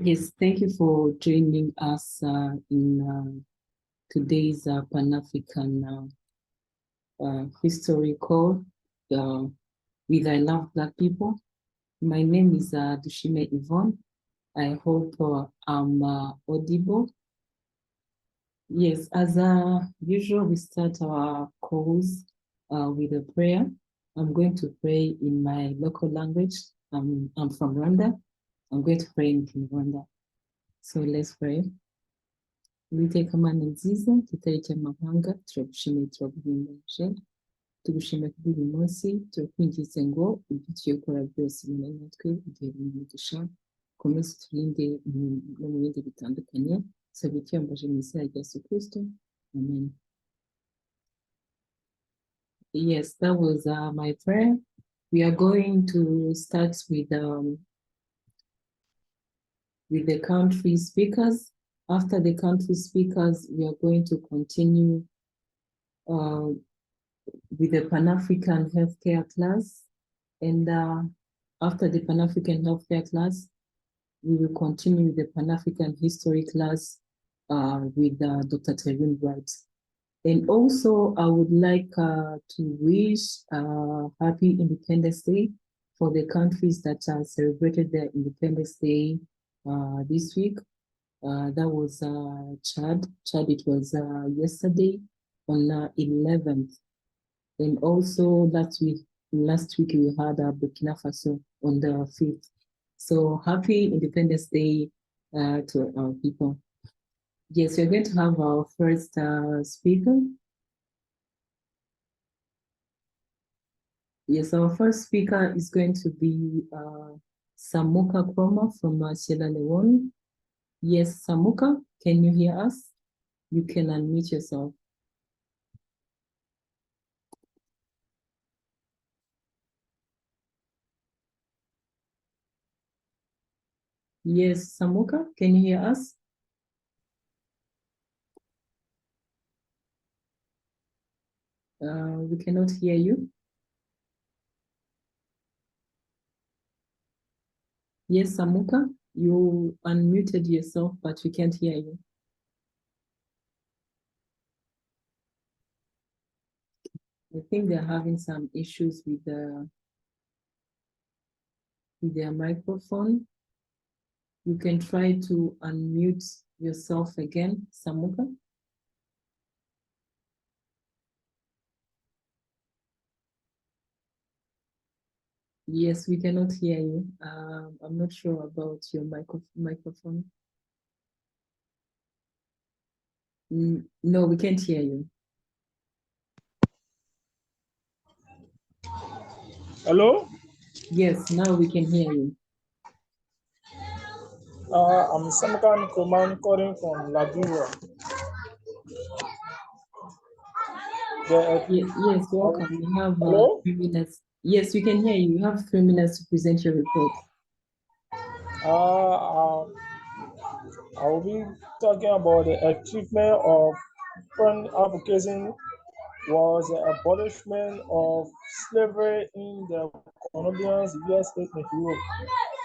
Yes, thank you for joining us in today's Pan-African history call with I Love Black People. My name is Dushime Yvonne. I hope I'm audible. Yes, as usual, we start our calls with a prayer. I'm going to pray in my local language. I'm from Rwanda. I'm going to pray in Rwanda. So let's pray. Uwiteka Mana nziza tutari cy'amahanga turagushimiye turaguhimbaje tugushimiye kuri uyu munsi turakwingize ngo ibyo tugiye gukora byose bimwe natwe igihe umugisha komeze turinde no mu bindi bitandukanye sabe cyambaje mu izina rya Yesu Kristo amen. Yes, that was my prayer. We are going to start with the country speakers. After the country speakers, we are going to continue with the Pan-African healthcare class. And after the Pan-African healthcare class, we will continue with the Pan-African history class with Dr. Terwin Wright. And also, I would like to wish happy Independence Day for the countries that celebrated their Independence Day this week. That was Chad. Chad, it was yesterday on 11th. And also last week we had Burkina Faso on the 5th. So happy Independence Day to our people. Yes, we're going to have our first speaker. Yes, our first speaker is going to be Samuka Kroma from Sierra Leone. Yes, Samuka, can you hear us? You can unmute yourself. Yes, Samuka, can you hear us? We cannot hear you. Yes, Samuka, you unmuted yourself, but we can't hear you. I think they're having some issues with their microphone. You can try to unmute yourself again, Samuka. Yes, we cannot hear you. I'm not sure about your microphone. No, we can't hear you. Hello? Yes, now we can hear you. I'm Samuka Nkoman calling from Liberia. Yes, welcome. You have 3 minutes. Yes, we can hear you. You have 3 minutes to present your report. I will be talking about the achievement of Pan-Africanism was the abolishment of slavery in the colonial USA and Europe.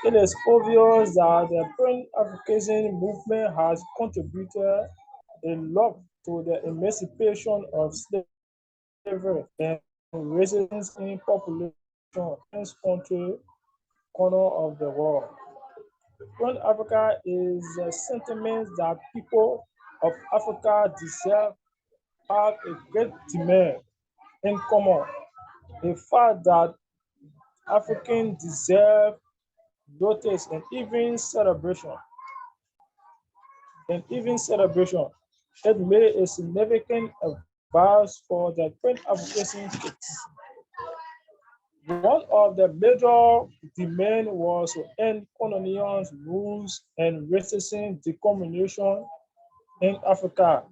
It is obvious that the Pan-Africanism movement has contributed a lot to the emancipation of slavery and resistance in population in this corner of the world. Pan-Africa is a sentiment that people of Africa deserve have a great demand in common. The fact that Africans deserve notice and even celebration. It made a significant advance for the Pan-African states. One of the major demands was to end colonial rules and racism discrimination in Africa.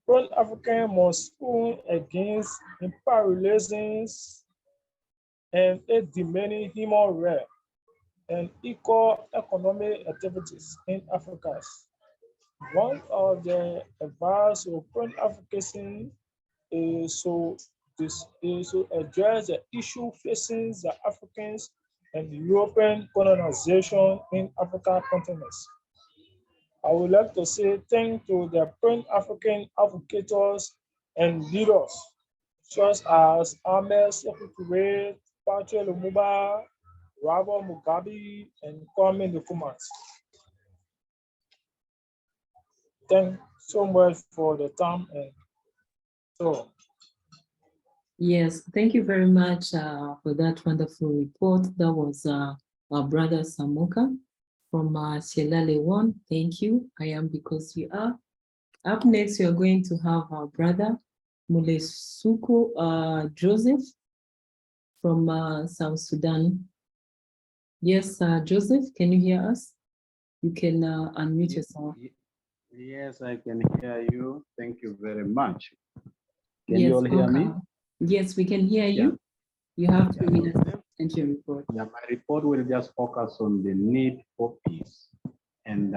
Pan-African must stand against imperialism and it demanding human rights and equal economic activities in Africa. One of the advice of Pan-Africanism is to address the issue facing the Africans and European colonization in African continents. I would like to say thank to the Pan-African advocates and leaders such as Ahmed Sekou Touré, Patrice Lumumba, Robert Mugabe, and Kwame Nkrumah. Thank so much for the time and so. Yes, thank you very much for that wonderful report. That was our brother Samuka from Sierra Leone. Thank you. I am because you are. Up next, we are going to have our brother Mulesuko Joseph from South Sudan. Yes, Joseph, can you hear us? You can unmute yourself. Yes, I can hear you. Thank you very much. Can Yes, you all hear me? Yes, we can hear you. You have 3 minutes and your report. Yeah, my report will just focus on the need for peace. And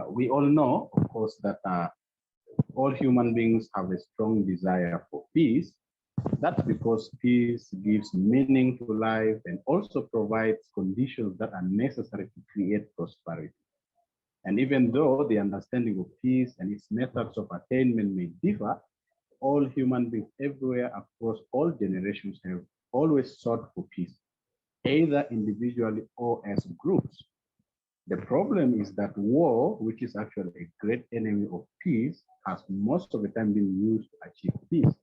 we all know, of course, that all human beings have a strong desire for peace. That's because peace gives meaning to life and also provides conditions that are necessary to create prosperity. And even though the understanding of peace and its methods of attainment may differ, all human beings everywhere across all generations have always sought for peace, either individually or as groups. The problem is that war, which is actually a great enemy of peace, has most of the time been used to achieve peace.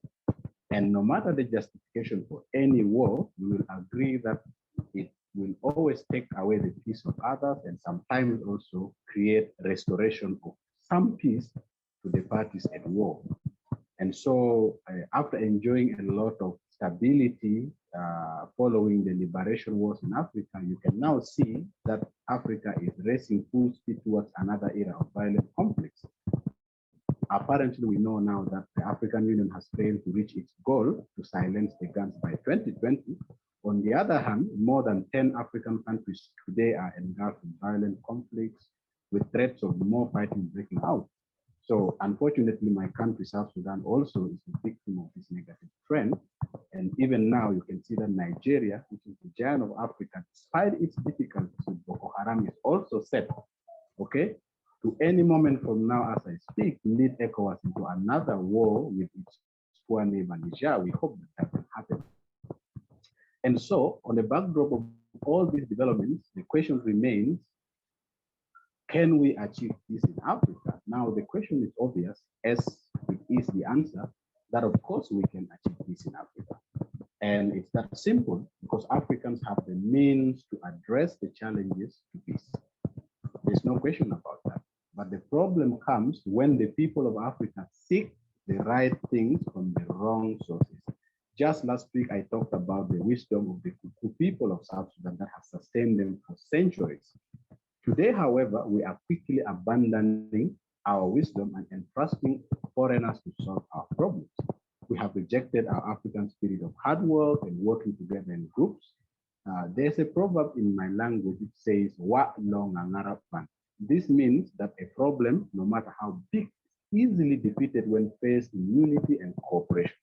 And no matter the justification for any war, we will agree that it will always take away the peace of others and sometimes also create restoration of some peace to the parties at war. And so after enjoying a lot of stability following the liberation wars in Africa, you can now see that Africa is racing full speed towards another era of violent conflicts. Apparently, we know now that the African Union has failed to reach its goal to silence the guns by 2020. On the other hand, more than 10 African countries today are engulfed in violent conflicts with threats of more fighting breaking out. So unfortunately, my country, South Sudan, also is a victim of this negative trend. And even now, you can see that Nigeria, which is the giant of Africa, despite its difficulties with Boko Haram, is also set, okay, to any moment from now, as I speak, lead ECOWAS into another war with its poor neighbor Niger. We hope that will happen. And so, on the backdrop of all these developments, the question remains, can we achieve peace in Africa? Now, the question is obvious, as it is the answer, that of course we can achieve peace in Africa. And it's that simple because Africans have the means to address the challenges to peace. There's no question about that. But the problem comes when the people of Africa seek the right things from the wrong sources. Just last week, I talked about the wisdom of the Kuku people of South Sudan that has sustained them for centuries. Today, however, we are quickly abandoning our wisdom and entrusting foreigners to solve our problems. We have rejected our African spirit of hard work and working together in groups. There's a proverb in my language which says, "Wa long angarapan." This means that a problem, no matter how big, is easily defeated when faced in unity and cooperation.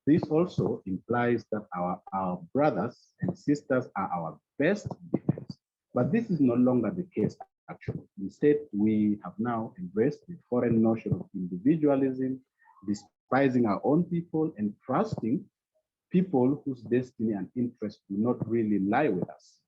This also implies that our brothers and sisters are our best defense. But this is no longer the case, actually. Instead, we have now embraced the foreign notion of individualism, despising our own people, and trusting people whose destiny and interests do not really lie with us.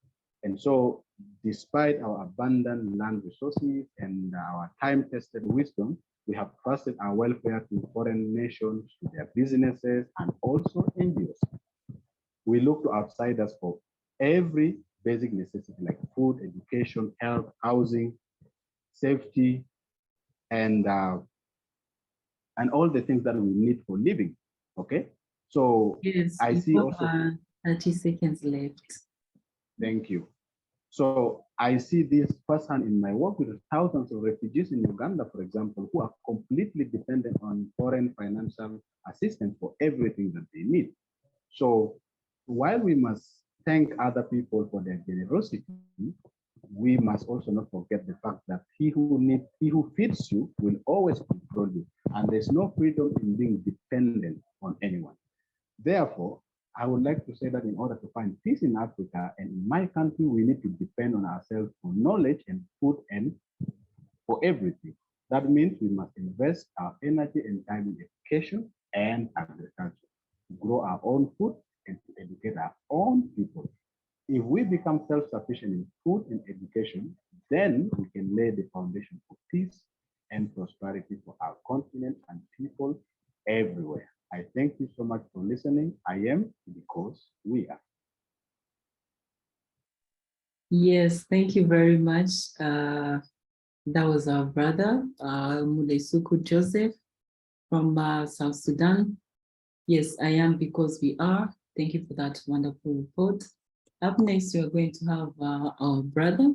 And so, despite our abundant land resources and our time-tested wisdom, we have trusted our welfare to foreign nations, to their businesses, and also NGOs. We look to outsiders for every basic necessity like food, education, health, housing, safety, and all the things that we need for living. Okay, so yes, I see also 30 seconds left. Thank you. So I see this firsthand in my work with thousands of refugees in Uganda, for example, who are completely dependent on foreign financial assistance for everything that they need. So while we must thank other people for their generosity, we must also not forget the fact that he who feeds you will always control you. And there's no freedom in being dependent on anyone. Therefore, I would like to say that in order to find peace in Africa and in my country, we need to depend on ourselves for knowledge and food and for everything. That means we must invest our energy and time in education and agriculture, to grow our own food and to educate our own people. If we become self-sufficient in food and education, then we can lay the foundation for peace and prosperity for our continent and people everywhere. I thank you so much for listening. I am because we are. Yes, thank you very much. That was our brother, Mulesuku Joseph from South Sudan. Yes, I am because we are. Thank you for that wonderful report. Up next, we are going to have our brother,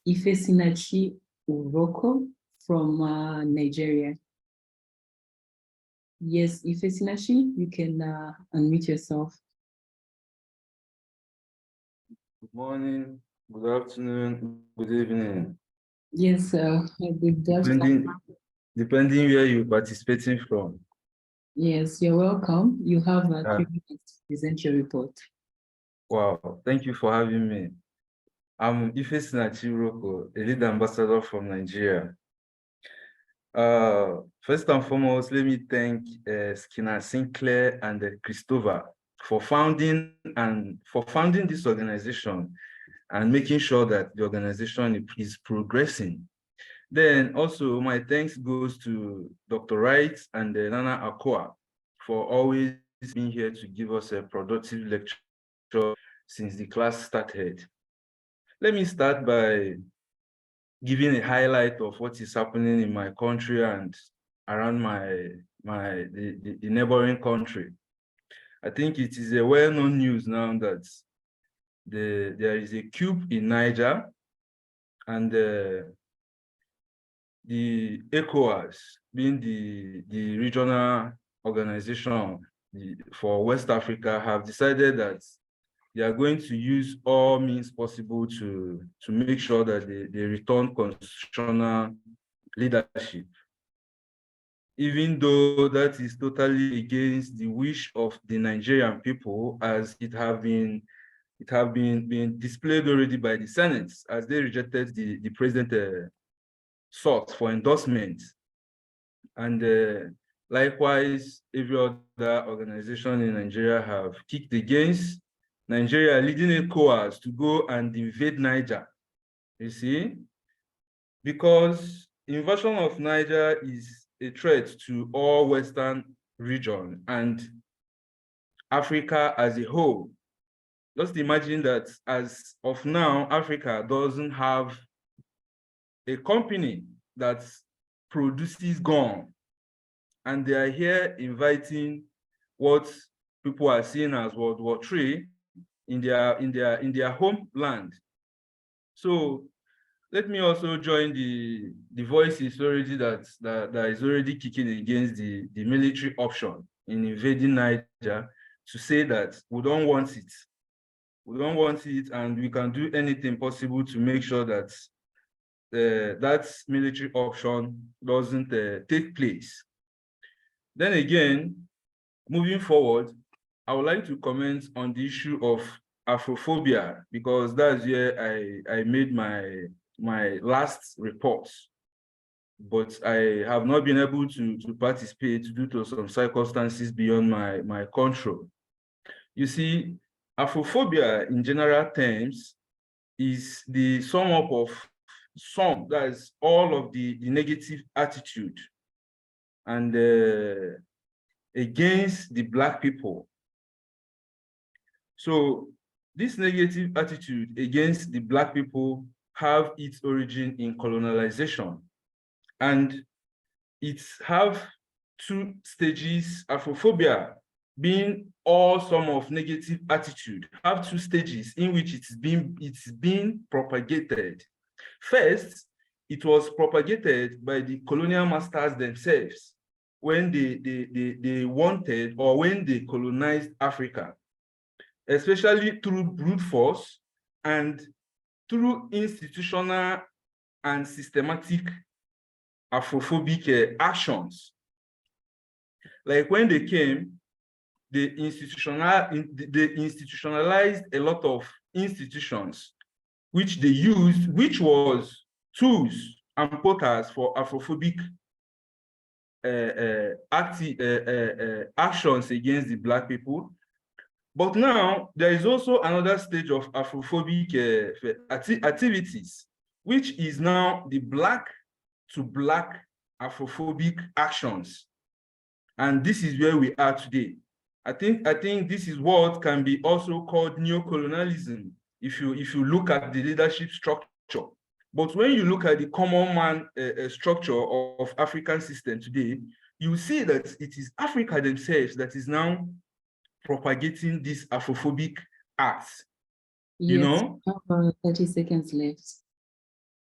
Ifesinachi Uroko from Nigeria. Yes, Ifesinachi, you can unmute yourself. Good morning, good afternoon, good evening. Yes, good afternoon. Depending where you're participating from. Yes, you're welcome. You have 3 minutes to present your report. Wow, thank you for having me. I'm Ifesinachi Uroko, a lead ambassador from Nigeria. First and foremost, let me thank Skinner Sinclair and Christopher for founding this organization and making sure that the organization is progressing. Then also my thanks goes to Dr. Wright and Nana Akua for always being here to give us a productive lecture since the class started. Let me start by giving a highlight of what is happening in my country and around the neighboring country. I think it is a well-known news now that there is a coup in Niger, and the ECOWAS, being the regional organization for West Africa, have decided that they are going to use all means possible to make sure that they return constitutional leadership, even though that is totally against the wish of the Nigerian people, as it have been displayed already by the Senate, as they rejected the president sought for endorsement. And likewise, every other organization in Nigeria have kicked against Nigeria, leading ECOWAS to go and invade Niger. You see, because invasion of Niger is a threat to all Western region and Africa as a whole. Just imagine that as of now, Africa doesn't have a company that produces gun, and they are here inviting what people are seeing as World War III in their homeland. So let me also join the voices already that is already kicking against the military option in invading Niger, to say that we don't want it. We don't want it, and we can do anything possible to make sure that that military option doesn't take place. Then again, moving forward, I would like to comment on the issue of Afrophobia, because that's where I made my last report, but I have not been able to participate due to some circumstances beyond my control. You see, Afrophobia in general terms is the sum up of that is all of the negative attitude and against the Black people. So this negative attitude against the Black people have its origin in colonialization, and it have 2 stages. Afrophobia, being all sum of negative attitude, have 2 stages in which it's being propagated. First, it was propagated by the colonial masters themselves when they wanted, or when they colonized Africa, especially through brute force and through institutional and systematic Afrophobic actions. Like when they came, they institutionalized a lot of institutions which they used, which was tools and portals for Afrophobic actions against the Black people. But now there is also another stage of Afrophobic activities, which is now the Black to Black Afrophobic actions. And this is where we are today. I think this is what can be also called neocolonialism if you look at the leadership structure. But when you look at the common man structure of African system today, you see that it is Africa themselves that is now propagating these Afrophobic acts. Yes, you know? 30 seconds left.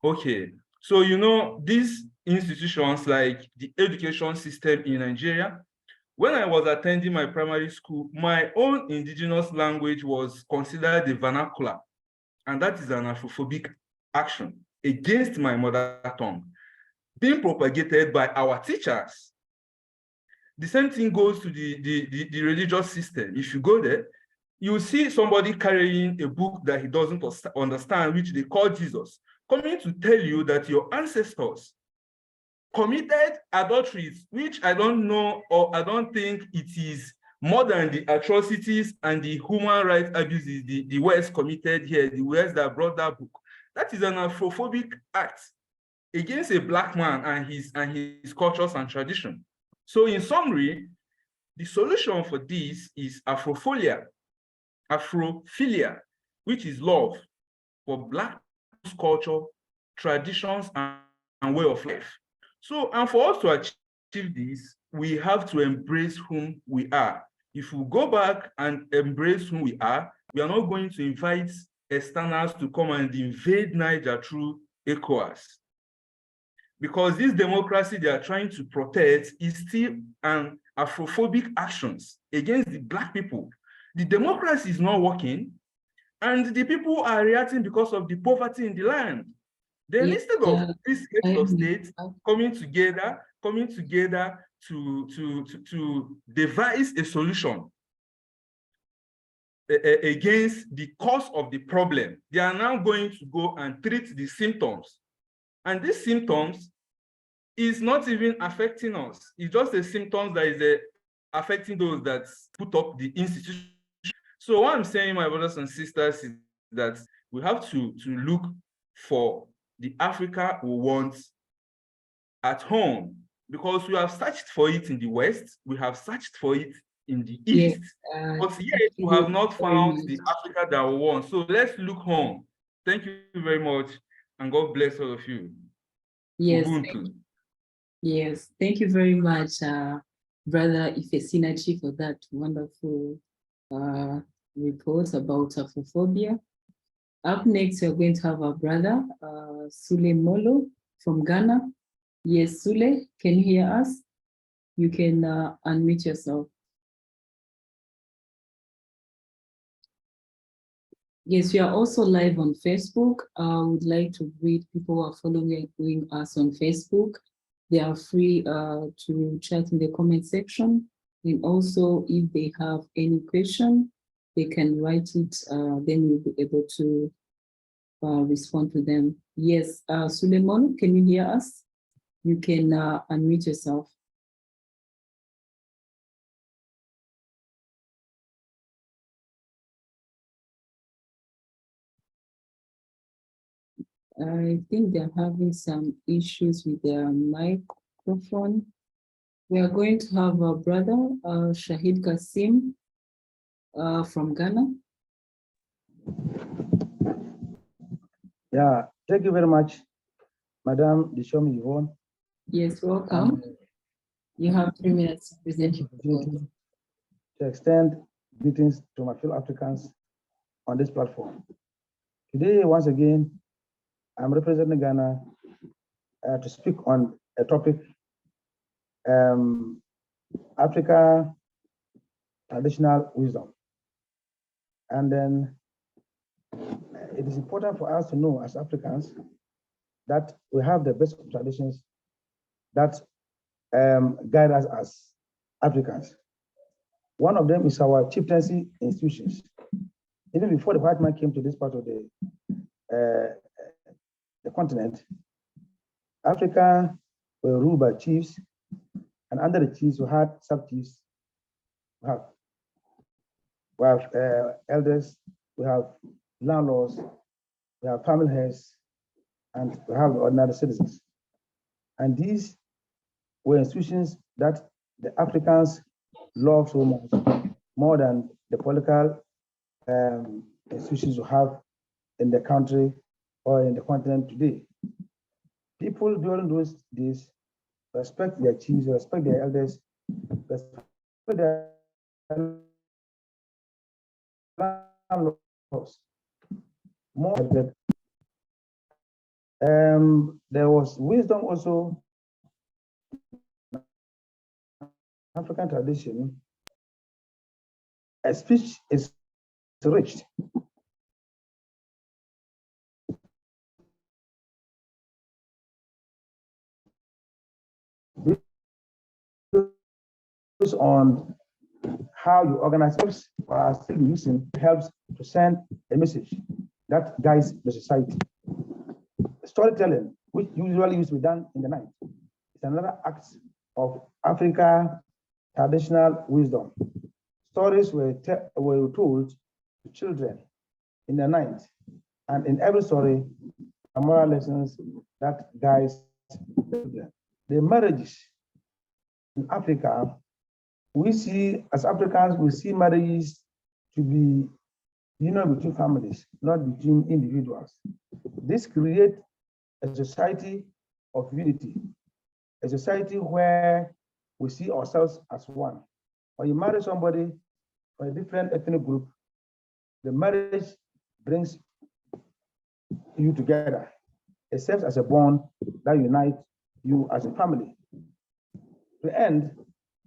Okay, so you know, these institutions like the education system in Nigeria, when I was attending my primary school, my own indigenous language was considered the vernacular, and that is an Afrophobic action against my mother tongue, being propagated by our teachers. The same thing goes to the religious system. If you go there, you see somebody carrying a book that he doesn't understand, which they call Jesus, coming to tell you that your ancestors committed adulteries, which I don't know, or I don't think it is more than the atrocities and the human rights abuses the West committed here, the West that brought that book. That is an Afrophobic act against a Black man and his cultures and tradition. So in summary, the solution for this is Afrophilia, which is love for Black culture, traditions, and way of life. So, and for us to achieve this, we have to embrace whom we are. If we go back and embrace who we are not going to invite externals to come and invade Niger through ECOWAS. Because this democracy they are trying to protect is still an Afrophobic actions against the Black people. The democracy is not working, and the people are reacting because of the poverty in the land. Then instead of these heads of states coming together to devise a solution against the cause of the problem, they are now going to go and treat the symptoms. And these symptoms is not even affecting us. It's just a symptoms that is affecting those that put up the institution. So what I'm saying, my brothers and sisters, is that we have to look for the Africa we want at home, because we have searched for it in the West, we have searched for it in the East, but yet we have not found the Africa that we want. So let's look home. Thank you very much, and God bless all of you. Yes. Ubuntu. Thank you very much, Brother Ifesinachi, for that wonderful report about Afrophobia. Up next, we're going to have our brother, Sule Molo from Ghana. Yes, Sule, can you hear us? You can unmute yourself. Yes, we are also live on Facebook. I would like to greet people who are following us on Facebook. They are free to chat in the comment section. And also, if they have any question, they can write it, then we'll be able to respond to them. Yes, Suleiman, can you hear us? You can unmute yourself. I think they're having some issues with their microphone. We are going to have our brother, Shahid Kasim from Ghana. Yeah, thank you very much, Madam Dishomi Yvonne. Yes, welcome. You have 3 minutes to present your report. To extend greetings to my fellow Africans on this platform. Today, once again, I'm representing Ghana to speak on a topic, Africa traditional wisdom. And then it is important for us to know as Africans that we have the best traditions that guide us as Africans. One of them is our chieftaincy institutions. Even before the white man came to this part of the continent, Africa were ruled by chiefs, and under the chiefs we had sub-chiefs. We have elders, we have landlords, we have family heads, and we have ordinary citizens. And these were institutions that the Africans love so much, more than the political institutions we have in the country or in the continent today. People during those days respect their chiefs, respect their elders, respect their landlords more than there was wisdom also African tradition. A speech is rich. Based on how you organize things, are still using helps to send a message that guides the society. Storytelling, which usually used to be done in the night, is another act of Africa traditional wisdom. Stories were told to children in the night, and in every story, are moral lessons that guides the children. The marriages in Africa, we see, as Africans, we see marriages to be union between families, not between individuals. This creates a society of unity, a society where we see ourselves as one. When you marry somebody from a different ethnic group, the marriage brings you together. It serves as a bond that unites you as a family. To end,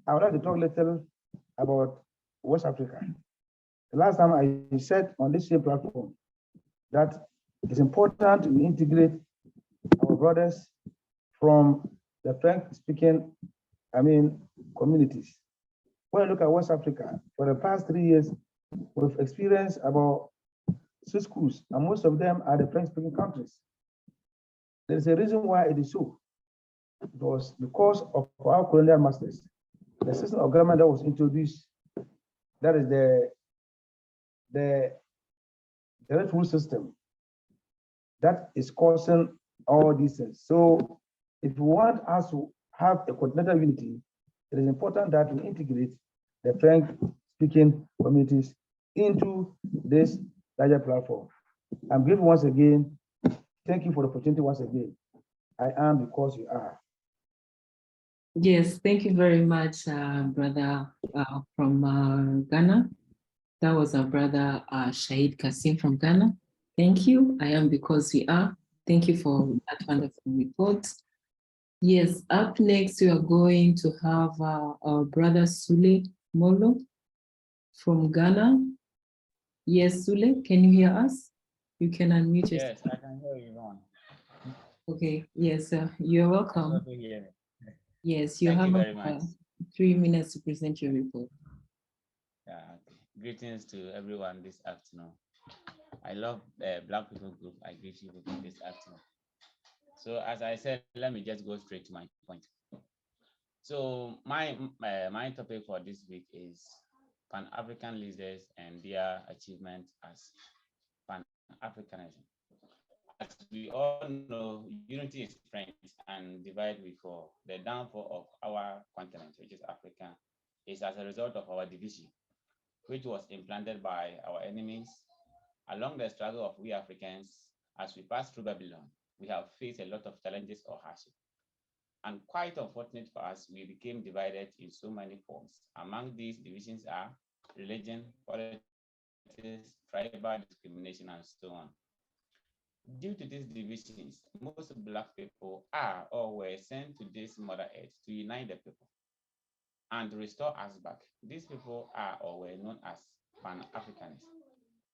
I would like to talk a little about West Africa. The last time I said on this same platform that it's important to integrate our brothers from the French-speaking, communities. When I look at West Africa, for the past 3 years, we've experienced about 6 schools, and most of them are the French-speaking countries. There's a reason why it is so. It was because of our colonial masters. The system of government that was introduced, that is the direct rule system, that is causing all these things. So if we want us to have a continental unity, it is important that we integrate the French-speaking communities into this larger platform. I'm grateful once again. Thank you for the opportunity once again. I am because you are. Yes, thank you very much, brother from Ghana. That was our brother Shahid Kasim from Ghana. Thank you. I am because we are. Thank you for that wonderful report. Yes, up next we are going to have our brother Sule Molo from Ghana. Yes, Sule, can you hear us? You can unmute yourself. Yes, I can hear you on. Okay, yes, you're welcome. Yes, you have 3 minutes to present your report. Yeah, greetings to everyone this afternoon. I love the Black People Group. I greet you this afternoon. So as I said, let me just go straight to my point. So my topic for this week is Pan-African leaders and their achievement as Pan-Africanism. As we all know, unity is strength and divide we fall. The downfall of our continent, which is Africa, is as a result of our division, which was implanted by our enemies. Along the struggle of we Africans, as we pass through Babylon, we have faced a lot of challenges or hardship. And quite unfortunate for us, we became divided in so many forms. Among these divisions are religion, politics, tribal discrimination, and so on. Due to these divisions, most Black people are or were sent to this Mother Earth to unite the people and restore us back. These people are or were known as Pan-Africanists.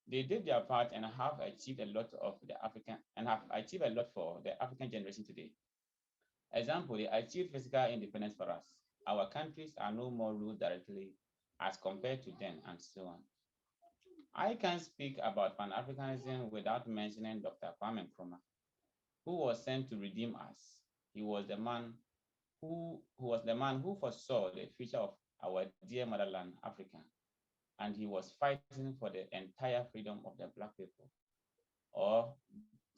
They did their part and have achieved a lot for the African generation today. Example, they achieved physical independence for us. Our countries are no more ruled directly as compared to then, and so on. I can't speak about Pan-Africanism without mentioning Dr. Kwame Nkrumah, who was sent to redeem us. He was the man who foresaw the future of our dear motherland, Africa, and he was fighting for the entire freedom of the Black people, or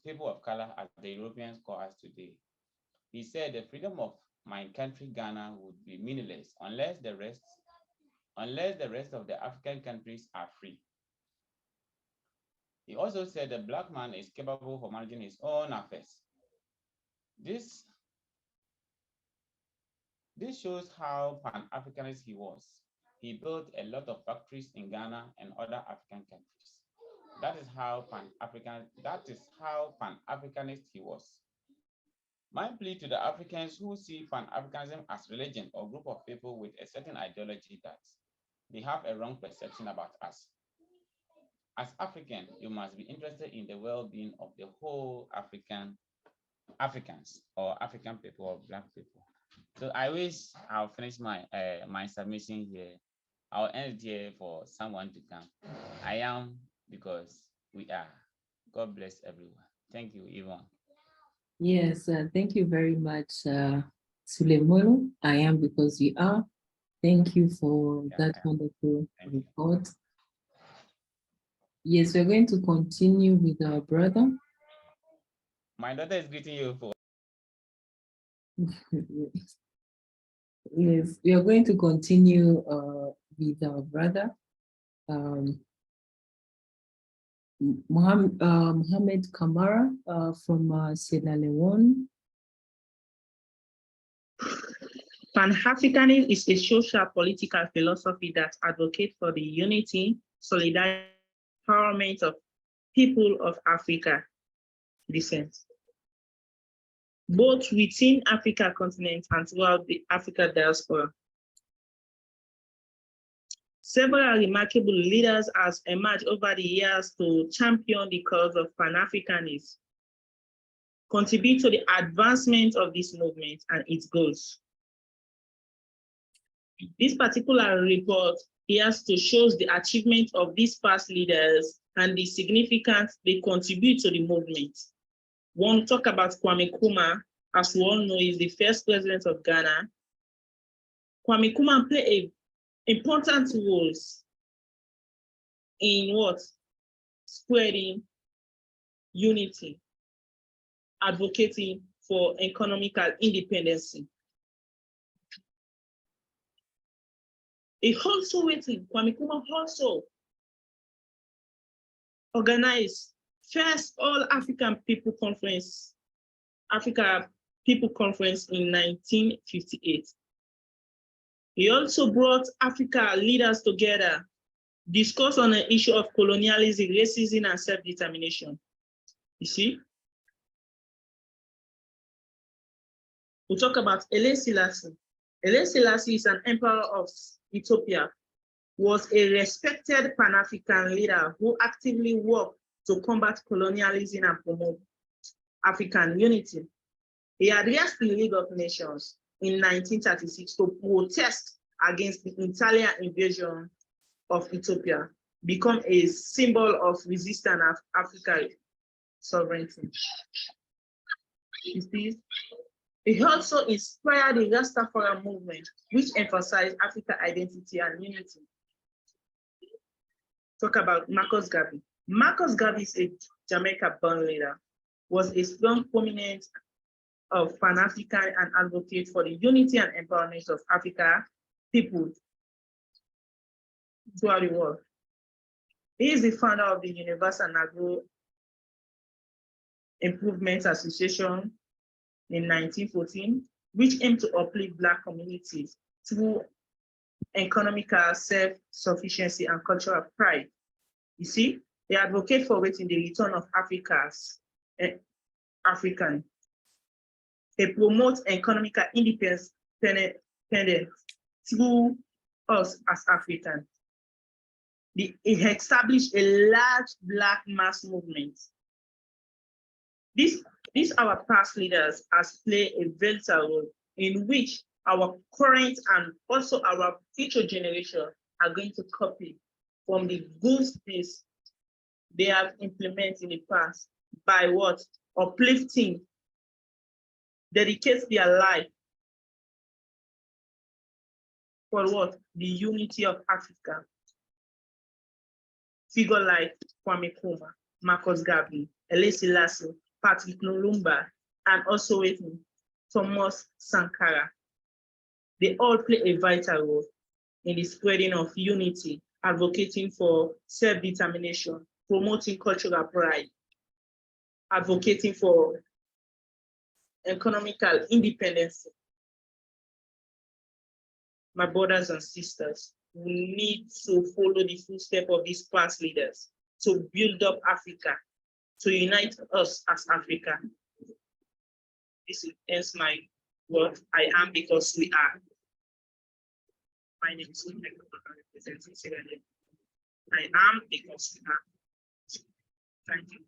people of color, as the Europeans call us today. He said the freedom of my country, Ghana, would be meaningless unless the rest of the African countries are free. He also said the Black man is capable of managing his own affairs. This shows how Pan-Africanist he was. He built a lot of factories in Ghana and other African countries. That is how Pan-Africanist he was. My plea to the Africans who see Pan-Africanism as religion or group of people with a certain ideology that they have a wrong perception about us. As African, you must be interested in the well-being of the whole Africans or African people or Black people. So I wish I'll finish my my submission here. I'll end here for someone to come. I am because we are. God bless everyone. Thank you, Yvonne. Yes, thank you very much, Sulemolo. I am because we are. Thank you for that wonderful report. Yes, we're going to continue with our brother. My daughter is greeting you for. Yes, we are going to continue with our brother, Mohammed Kamara from Sierra Leone. Pan-Africanism is a social political philosophy that advocates for the unity, solidarity, empowerment of people of Africa descent, both within Africa continent and throughout the Africa diaspora. Several remarkable leaders have emerged over the years to champion the cause of Pan-Africanism, contribute to the advancement of this movement and its goals. This particular report here to show the achievement of these past leaders and the significance they contribute to the movement. One talk about Kwame Nkrumah, as we all know, is the first president of Ghana. Kwame Nkrumah played important roles in what? Spreading unity, advocating for economical independence. He also Kwame Nkrumah also organized first All African People Conference, Africa People Conference in 1958. He also brought Africa leaders together, discuss on the issue of colonialism, racism, and self-determination. You see? We'll talk about Haile Selassie. Haile Selassie is an emperor of Ethiopia, was a respected Pan-African leader who actively worked to combat colonialism and promote African unity. He addressed the League of Nations in 1936 to protest against the Italian invasion of Ethiopia, become a symbol of resistance of African sovereignty. You see? He also inspired the Rastafari movement, which emphasized African identity and unity. Talk about Marcus Garvey. Marcus Garvey is a Jamaica-born leader, was a strong prominent of Pan-African and advocate for the unity and empowerment of Africa people throughout the world. He is the founder of the Universal Negro Improvement Association in 1914, which aimed to uplift Black communities through economical self-sufficiency and cultural pride. You see, they advocate for it in the return of Africa's African. They promote economical independence through us as Africans. It established a large Black mass movement. These our past leaders has played a vital role in which our current and also our future generation are going to copy from the good things they have implemented in the past by what? Uplifting, dedicate their life for what? The unity of Africa. Figure like Kwame Nkrumah, Marcus Garvey, Haile Selassie, Patrick Lumumba, and also with Thomas Sankara. They all play a vital role in the spreading of unity, advocating for self-determination, promoting cultural pride, advocating for economical independence. My brothers and sisters, we need to follow the footsteps of these past leaders to build up Africa, to unite us as Africa. This is my word. I am because we are. My name is I am because we are. Thank you.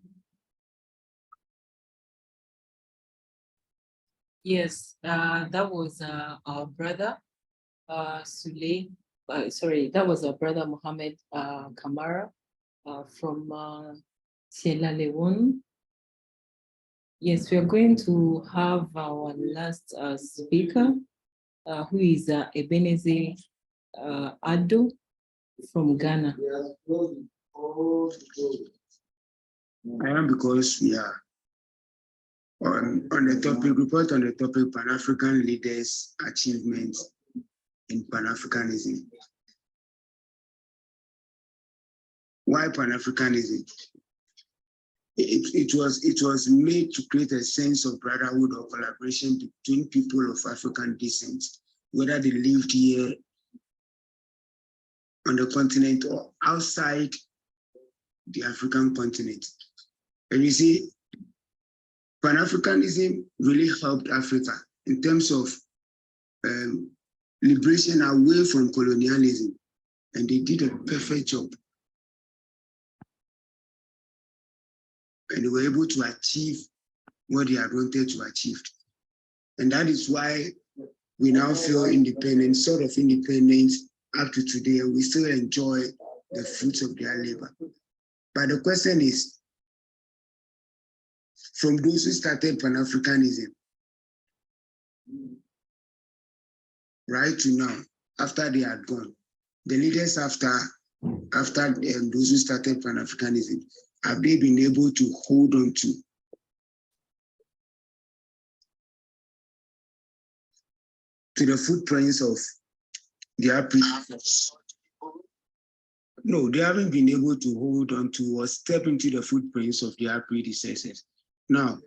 Yes, that was our brother, Sule. That was our brother Mohammed Kamara from Sierra Leone. Yes, we are going to have our last speaker, who is Ebenezer Addo from Ghana. I am because we are on the topic, report on the topic Pan-African leaders' achievements in Pan-Africanism. Why Pan-Africanism? It was made to create a sense of brotherhood or collaboration between people of African descent, whether they lived here on the continent or outside the African continent. And you see, Pan-Africanism really helped Africa in terms of liberation away from colonialism, and they did a perfect job. And they were able to achieve what they had wanted to achieve. And that is why we now feel independent, sort of independent up to today, and we still enjoy the fruits of their labor. But the question is, from those who started Pan-Africanism, right to now, after they had gone, the leaders after those who started Pan-Africanism, have they been able to hold on to the footprints of their predecessors? No, they haven't been able to hold on to or step into the footprints of their predecessors. Now,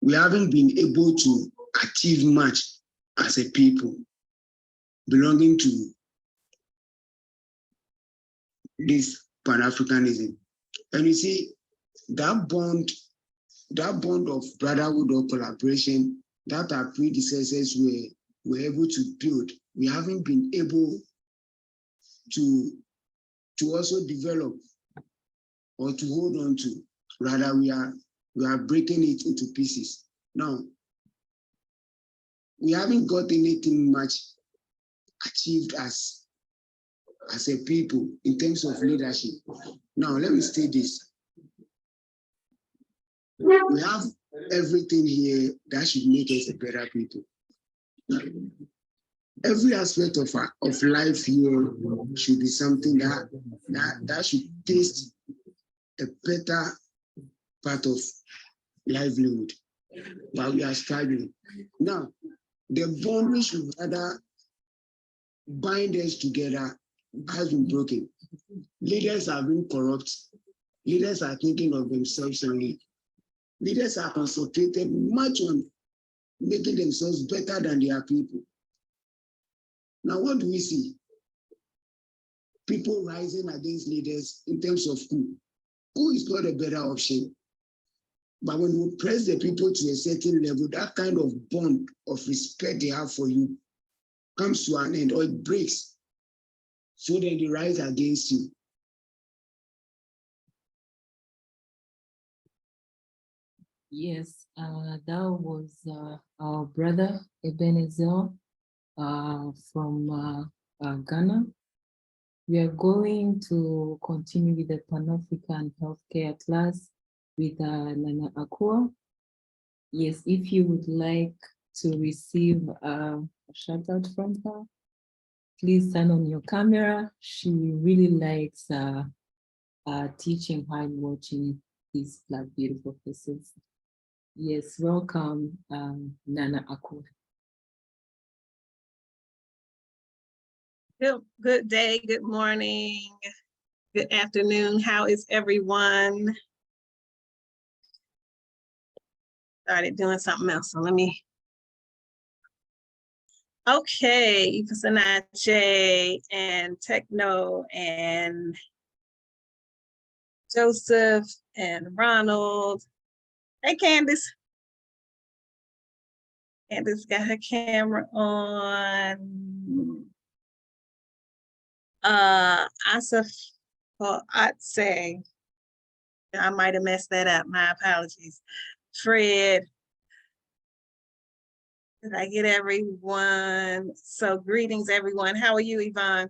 we haven't been able to achieve much as a people belonging to this Pan-Africanism. And you see, that bond of brotherhood or collaboration that our predecessors were able to build, we haven't been able to also develop or to hold on to. Rather, we are breaking it into pieces. Now, we haven't got anything much achieved as a people in terms of leadership. Now, let me state this. We have everything here that should make us a better people. Every aspect of life here should be something that should taste a better part of livelihood. But we are struggling. Now, the bond which should rather bind us together has been broken. Leaders have been corrupt. Leaders are thinking of themselves only. Leaders are concentrated much on making themselves better than their people. Now, what do we see? People rising against leaders in terms of coup. Coup is not a better option. But when you press the people to a certain level, that kind of bond of respect they have for you comes to an end, or it breaks. So then they rise against you. Yes, that was our brother Ebenezer from Ghana. We are going to continue with the Pan-African healthcare class with Nana Akua. Yes, if you would like to receive a shout out from her, please turn on your camera. She really likes teaching her and watching these black beautiful faces. Yes, welcome, Nana Akua. Good day, good morning, good afternoon. How is everyone? Started doing something else, so let me. Okay, Ifasanache and Techno and Joseph and Ronald. Hey, Candace. Candace got her camera on. Asaf or Atse. I might have messed that up. My apologies. Fred. Did I get everyone? So greetings, everyone. How are you, Yvonne?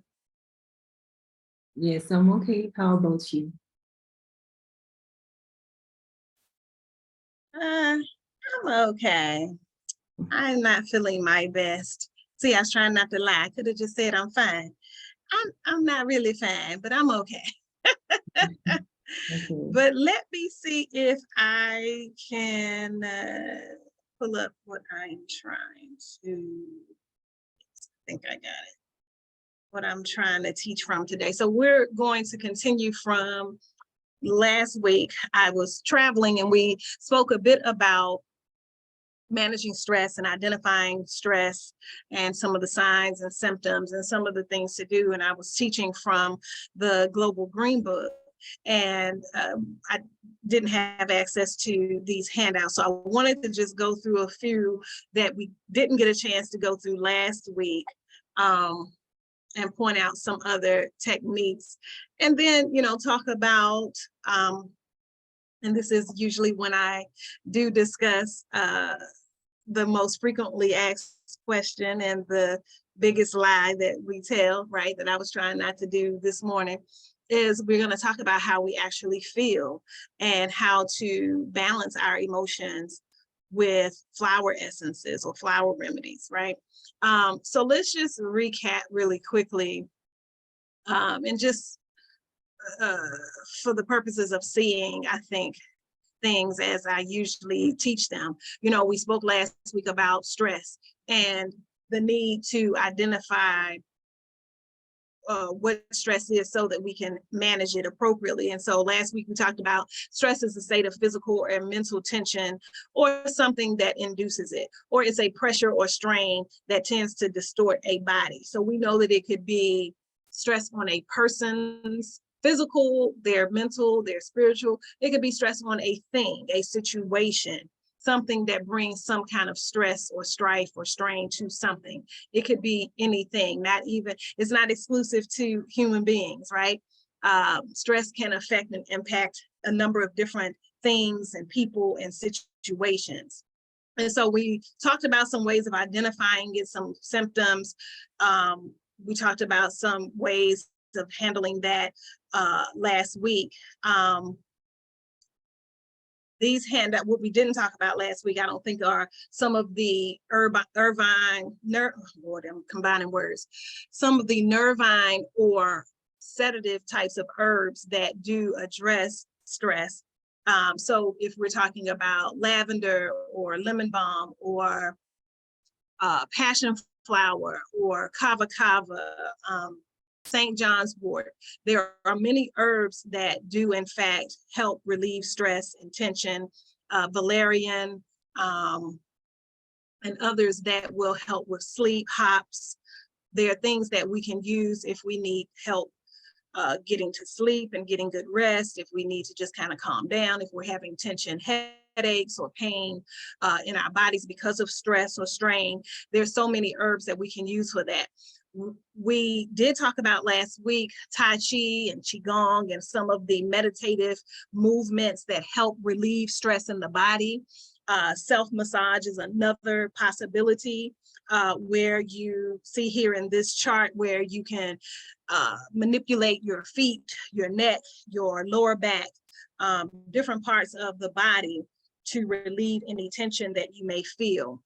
Yes, I'm okay. How about you? I'm okay. I'm not feeling my best. See, I was trying not to lie. I could have just said I'm fine. I'm not really fine, but I'm okay. Okay. But let me see if I can pull up what I'm trying to. I think I got it. What I'm trying to teach from today. So we're going to continue from last week. I was traveling and we spoke a bit about managing stress and identifying stress and some of the signs and symptoms and some of the things to do. And I was teaching from the Global Green Book. And I didn't have access to these handouts. So I wanted to just go through a few that we didn't get a chance to go through last week. And point out some other techniques. And then, talk about, and this is usually when I do discuss the most frequently asked question and the biggest lie that we tell, right, that I was trying not to do this morning, is we're going to talk about how we actually feel and how to balance our emotions with flower essences or flower remedies, right? So let's just recap really quickly and just for the purposes of seeing, I think, things as I usually teach them. We spoke last week about stress and the need to identify what stress is so that we can manage it appropriately. And so last week we talked about stress is a state of physical or mental tension or something that induces it, or it's a pressure or strain that tends to distort a body. So we know that it could be stress on a person's physical, their mental, their spiritual. It could be stress on a thing, a situation, something that brings some kind of stress or strife or strain to something. It could be anything, it's not exclusive to human beings, right? Stress can affect and impact a number of different things and people and situations. And so we talked about some ways of identifying it, some symptoms. We talked about some ways of handling that last week. These handouts, what we didn't talk about last week, I don't think are some of the nervine, I'm combining words, some of the nervine or sedative types of herbs that do address stress. So if we're talking about lavender or lemon balm or passion flower or kava kava, St. John's wort. There are many herbs that do in fact help relieve stress and tension, valerian, and others that will help with sleep, hops. There are things that we can use if we need help getting to sleep and getting good rest, if we need to just kind of calm down, if we're having tension, headaches or pain in our bodies because of stress or strain. There's so many herbs that we can use for that. We did talk about last week Tai Chi and Qigong and some of the meditative movements that help relieve stress in the body. Self-massage is another possibility. where you see here in this chart where you can manipulate your feet, your neck, your lower back, different parts of the body to relieve any tension that you may feel.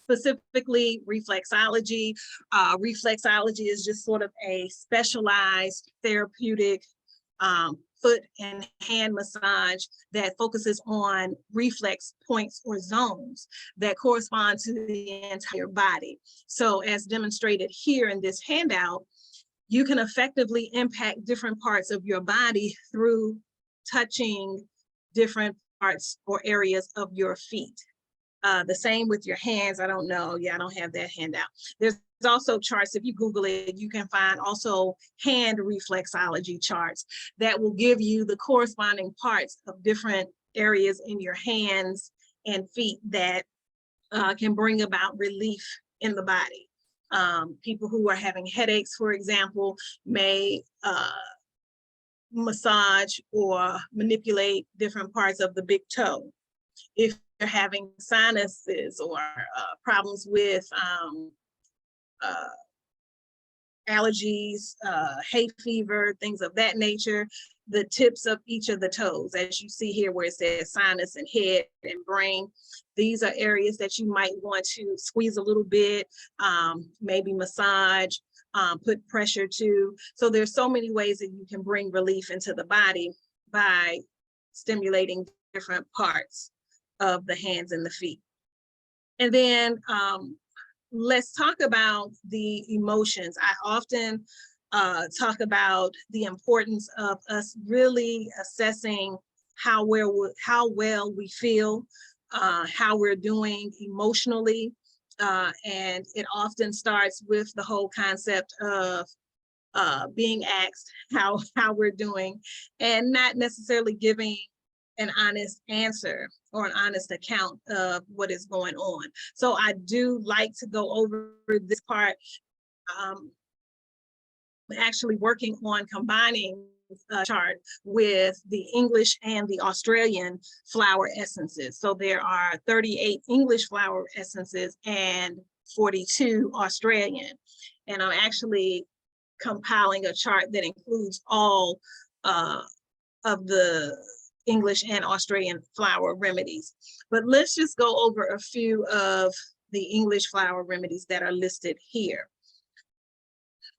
Specifically, reflexology. Reflexology is just sort of a specialized therapeutic foot and hand massage that focuses on reflex points or zones that correspond to the entire body. So as demonstrated here in this handout, you can effectively impact different parts of your body through touching different parts or areas of your feet. The same with your hands. I don't know. Yeah, I don't have that handout. There's also charts, if you Google it, you can find also hand reflexology charts that will give you the corresponding parts of different areas in your hands and feet that can bring about relief in the body. People who are having headaches, for example, may massage or manipulate different parts of the big toe. If you're having sinuses or problems with allergies, hay fever, things of that nature, the tips of each of the toes, as you see here where it says sinus and head and brain, these are areas that you might want to squeeze a little bit, maybe massage, put pressure to. So there's so many ways that you can bring relief into the body by stimulating different parts of the hands and the feet. And then let's talk about the emotions. I often talk about the importance of us really assessing how well we feel, how we're doing emotionally. And it often starts with the whole concept of being asked how we're doing and not necessarily giving an honest answer or an honest account of what is going on. So I do like to go over this part. Actually working on combining a chart with the English and the Australian flower essences. So there are 38 English flower essences and 42 Australian. And I'm actually compiling a chart that includes all of the English and Australian flower remedies. But let's just go over a few of the English flower remedies that are listed here.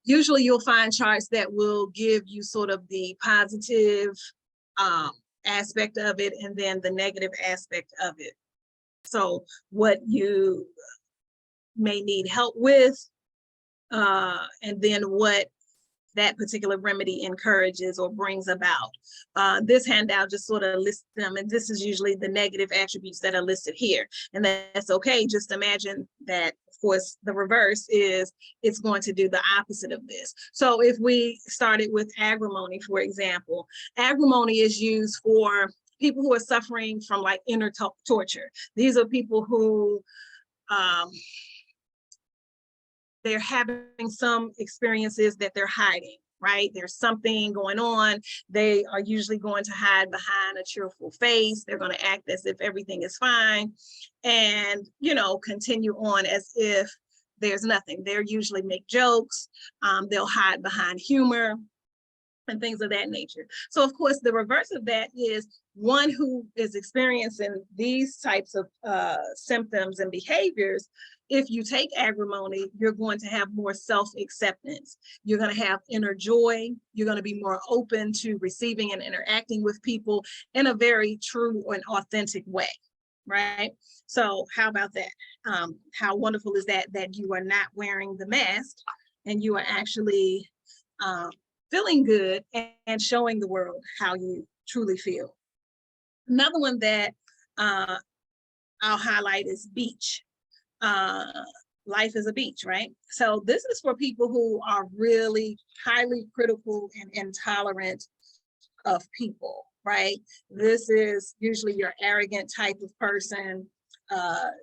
Usually you'll find charts that will give you sort of the positive aspect of it and then the negative aspect of it. So what you may need help with, and then what that particular remedy encourages or brings about. This handout just sort of lists them, and this is usually the negative attributes that are listed here. And that's okay. Just imagine that, of course, the reverse is it's going to do the opposite of this. So if we started with agrimony, for example, agrimony is used for people who are suffering from like inner torture. These are people who they're having some experiences that they're hiding, right? There's something going on. They are usually going to hide behind a cheerful face. They're going to act as if everything is fine and, you know, continue on as if there's nothing. They'll usually make jokes. They'll hide behind humor and things of that nature. So of course, the reverse of that is one who is experiencing these types of symptoms and behaviors. If you take agrimony, you're going to have more self-acceptance. You're going to have inner joy. You're going to be more open to receiving and interacting with people in a very true and authentic way, right? So how about that? How wonderful is that, that you are not wearing the mask and you are actually feeling good and showing the world how you truly feel. Another one that I'll highlight is beach. Life is a beach, right? So this is for people who are really highly critical and intolerant of people, right? This is usually your arrogant type of person,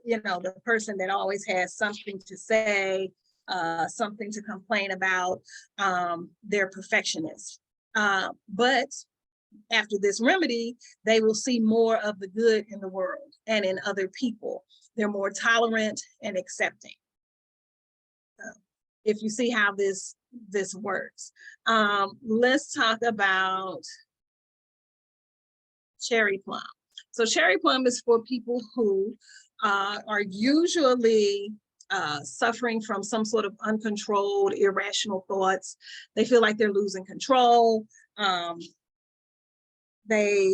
you know, the person that always has something to say, something to complain about. They're perfectionists. But after this remedy, they will see more of the good in the world and in other people. They're more tolerant and accepting. If you see how this works. Let's talk about cherry plum. So cherry plum is for people who are usually suffering from some sort of uncontrolled, irrational thoughts. They feel like they're losing control. They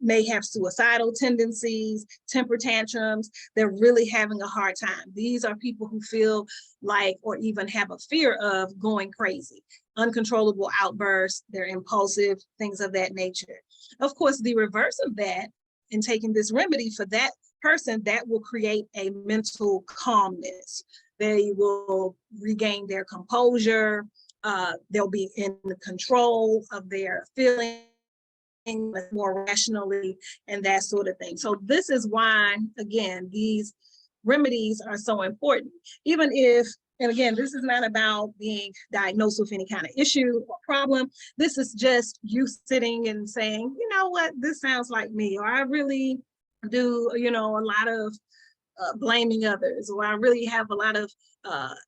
may have suicidal tendencies, temper tantrums. They're really having a hard time. These are people who feel like, or even have a fear of going crazy, uncontrollable outbursts, they're impulsive, things of that nature. Of course, the reverse of that, in taking this remedy for that person, that will create a mental calmness. They will regain their composure. They'll be in control of their feelings more rationally and that sort of thing. So this is why, again, these remedies are so important. Even if, and again, this is not about being diagnosed with any kind of issue or problem. This is just you sitting and saying, you know what, this sounds like me, or I really do, a lot of blaming others, or I really have a lot of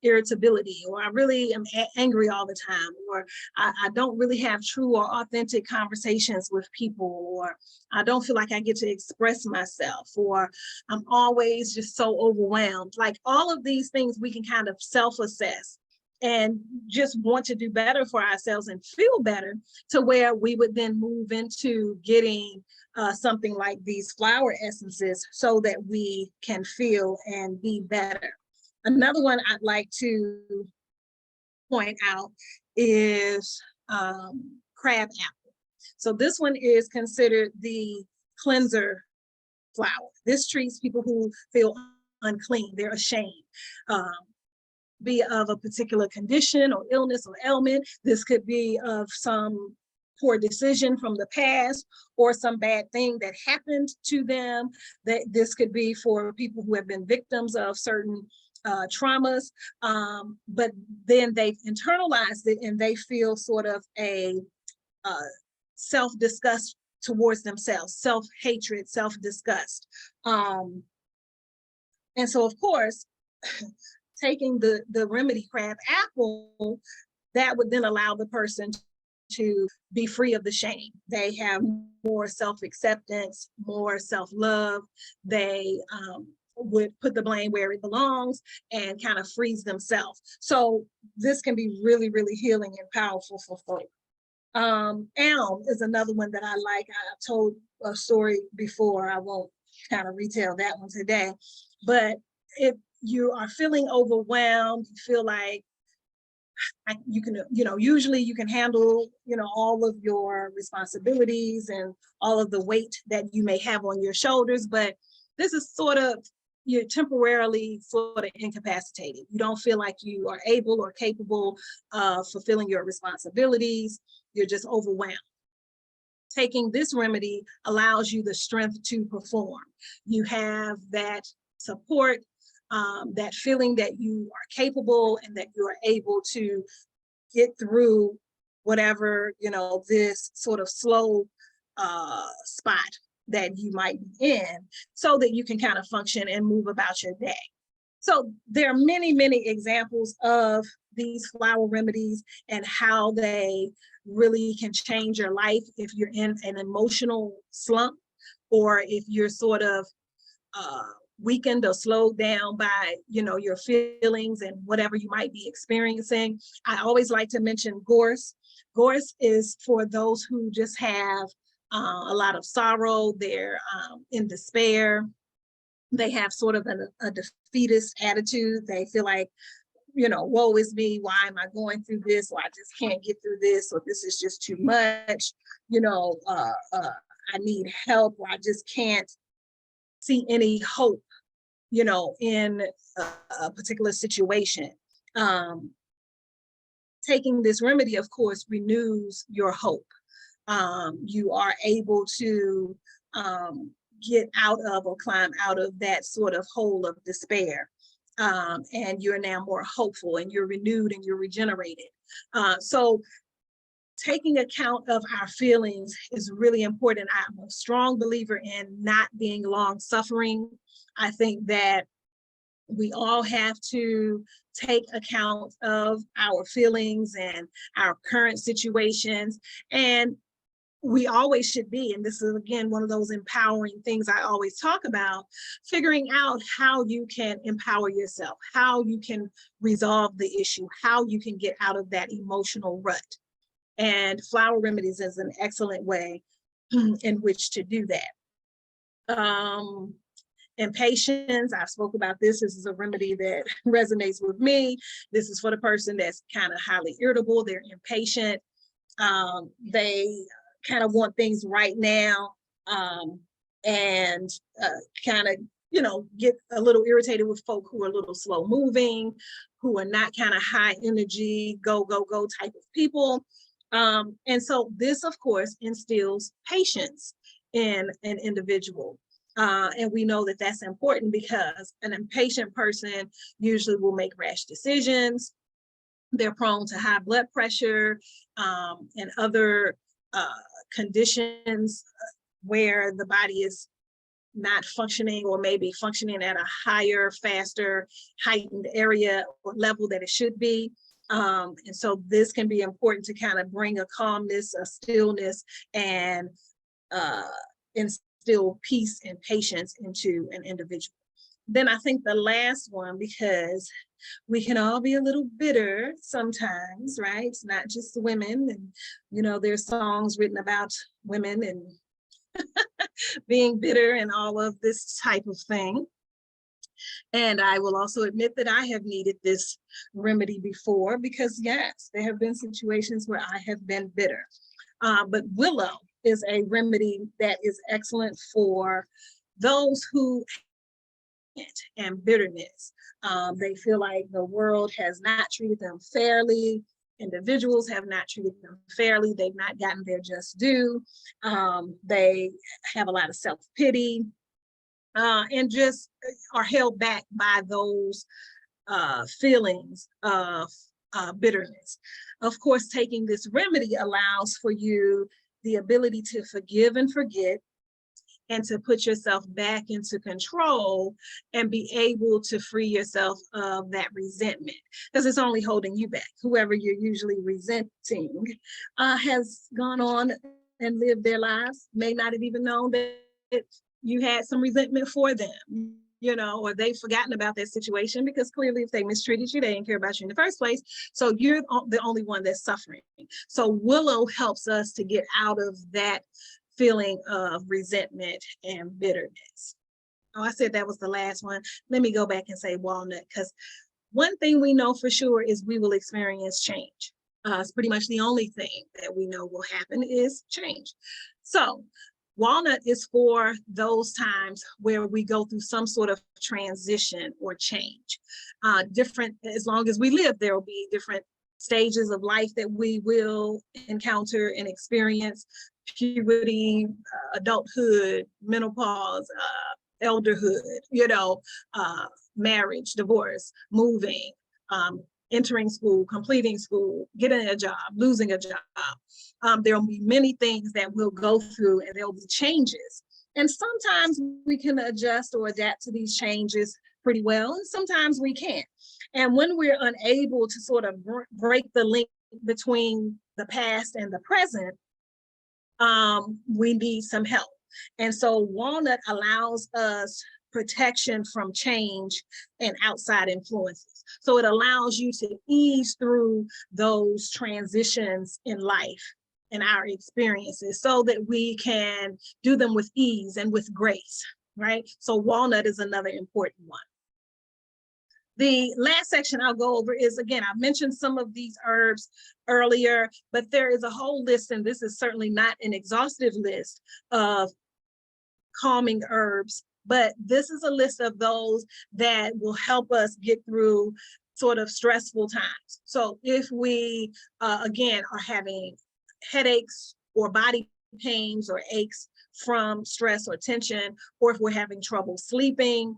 irritability, or I really am angry all the time, or I don't really have true or authentic conversations with people, or I don't feel like I get to express myself, or I'm always just so overwhelmed. Like all of these things we can kind of self-assess and just want to do better for ourselves and feel better, to where we would then move into getting something like these flower essences so that we can feel and be better. Another one I'd like to point out is crab apple. So this one is considered the cleanser flower. This treats people who feel unclean, they're ashamed. Be of a particular condition or illness or ailment. This could be of some poor decision from the past or some bad thing that happened to them. That this could be for people who have been victims of certain traumas, but then they've internalized it and they feel sort of a self-disgust towards themselves, self-hatred, self-disgust. And so, of course, taking the remedy crab apple, that would then allow the person to be free of the shame. They have more self-acceptance, more self-love. They would put the blame where it belongs and kind of frees themselves. So this can be really, really healing and powerful for folks. Elm is another one that I like. I've told a story before. I won't kind of retell that one today, but if you are feeling overwhelmed, you feel like you can, usually you can handle, all of your responsibilities and all of the weight that you may have on your shoulders, but this is sort of, you're temporarily sort of incapacitated. You don't feel like you are able or capable of fulfilling your responsibilities. You're just overwhelmed. Taking this remedy allows you the strength to perform. You have that support, that feeling that you are capable and that you are able to get through whatever, this sort of slow spot that you might be in, so that you can kind of function and move about your day. So there are many, many examples of these flower remedies and how they really can change your life if you're in an emotional slump, or if you're sort of weakened or slowed down by, your feelings and whatever you might be experiencing. I always like to mention gorse. Gorse is for those who just have a lot of sorrow. They're in despair. They have sort of a defeatist attitude. They feel like, woe is me. Why am I going through this? Or I just can't get through this, or this is just too much. I need help, or I just can't see any hope, in a particular situation. Taking this remedy, of course, renews your hope. You are able to get out of or climb out of that sort of hole of despair. And you're now more hopeful, and you're renewed and you're regenerated. So taking account of our feelings is really important. I'm a strong believer in not being long suffering. I think that we all have to take account of our feelings and our current situations. And we always should be, and this is again one of those empowering things I always talk about, figuring out how you can empower yourself, how you can resolve the issue, how you can get out of that emotional rut. And flower remedies is an excellent way in which to do that. Impatience, I've spoke about this. This is a remedy that resonates with me. This is for the person that's kind of highly irritable, they're impatient. They kind of want things right now, and kind of, you know, get a little irritated with folk who are a little slow moving, who are not kind of high energy, go, go, go type of people. And so this, of course, instills patience in an individual. And we know that that's important because an impatient person usually will make rash decisions. They're prone to high blood pressure and other conditions where the body is not functioning, or maybe functioning at a higher, faster, heightened area or level that it should be. And so this can be important to kind of bring a calmness, a stillness, and instill peace and patience into an individual. Then I think the last one, because we can all be a little bitter sometimes, right? It's not just women. And, you know, there's songs written about women and being bitter and all of this type of thing. And I will also admit that I have needed this remedy before, because yes, there have been situations where I have been bitter. But willow is a remedy that is excellent for those who and bitterness. They feel like the world has not treated them fairly. Individuals have not treated them fairly. They've not gotten their just due. They have a lot of self-pity and just are held back by those feelings of bitterness. Of course, taking this remedy allows for you the ability to forgive and forget, and to put yourself back into control and be able to free yourself of that resentment, because it's only holding you back. Whoever you're usually resenting has gone on and lived their lives, may not have even known that you had some resentment for them, you know, or they've forgotten about that situation, because clearly if they mistreated you, they didn't care about you in the first place. So you're the only one that's suffering. So willow helps us to get out of that feeling of resentment and bitterness. Oh, I said that was the last one. Let me go back and say walnut, because one thing we know for sure is we will experience change. It's pretty much the only thing that we know will happen is change. So walnut is for those times where we go through some sort of transition or change. Different, as long as we live, there will be different stages of life that we will encounter and experience: puberty, adulthood, menopause, elderhood, you know, marriage, divorce, moving, entering school, completing school, getting a job, losing a job. There will be many things that we'll go through, and there will be changes. And sometimes we can adjust or adapt to these changes pretty well, and sometimes we can't. And when we're unable to sort of break the link between the past and the present, we need some help. And so walnut allows us protection from change and outside influences. So it allows you to ease through those transitions in life and our experiences, so that we can do them with ease and with grace, right? So walnut is another important one. The last section I'll go over is, again, I've mentioned some of these herbs earlier, but there is a whole list, and this is certainly not an exhaustive list of calming herbs, but this is a list of those that will help us get through sort of stressful times. So if we, again, are having headaches or body pains or aches from stress or tension, or if we're having trouble sleeping,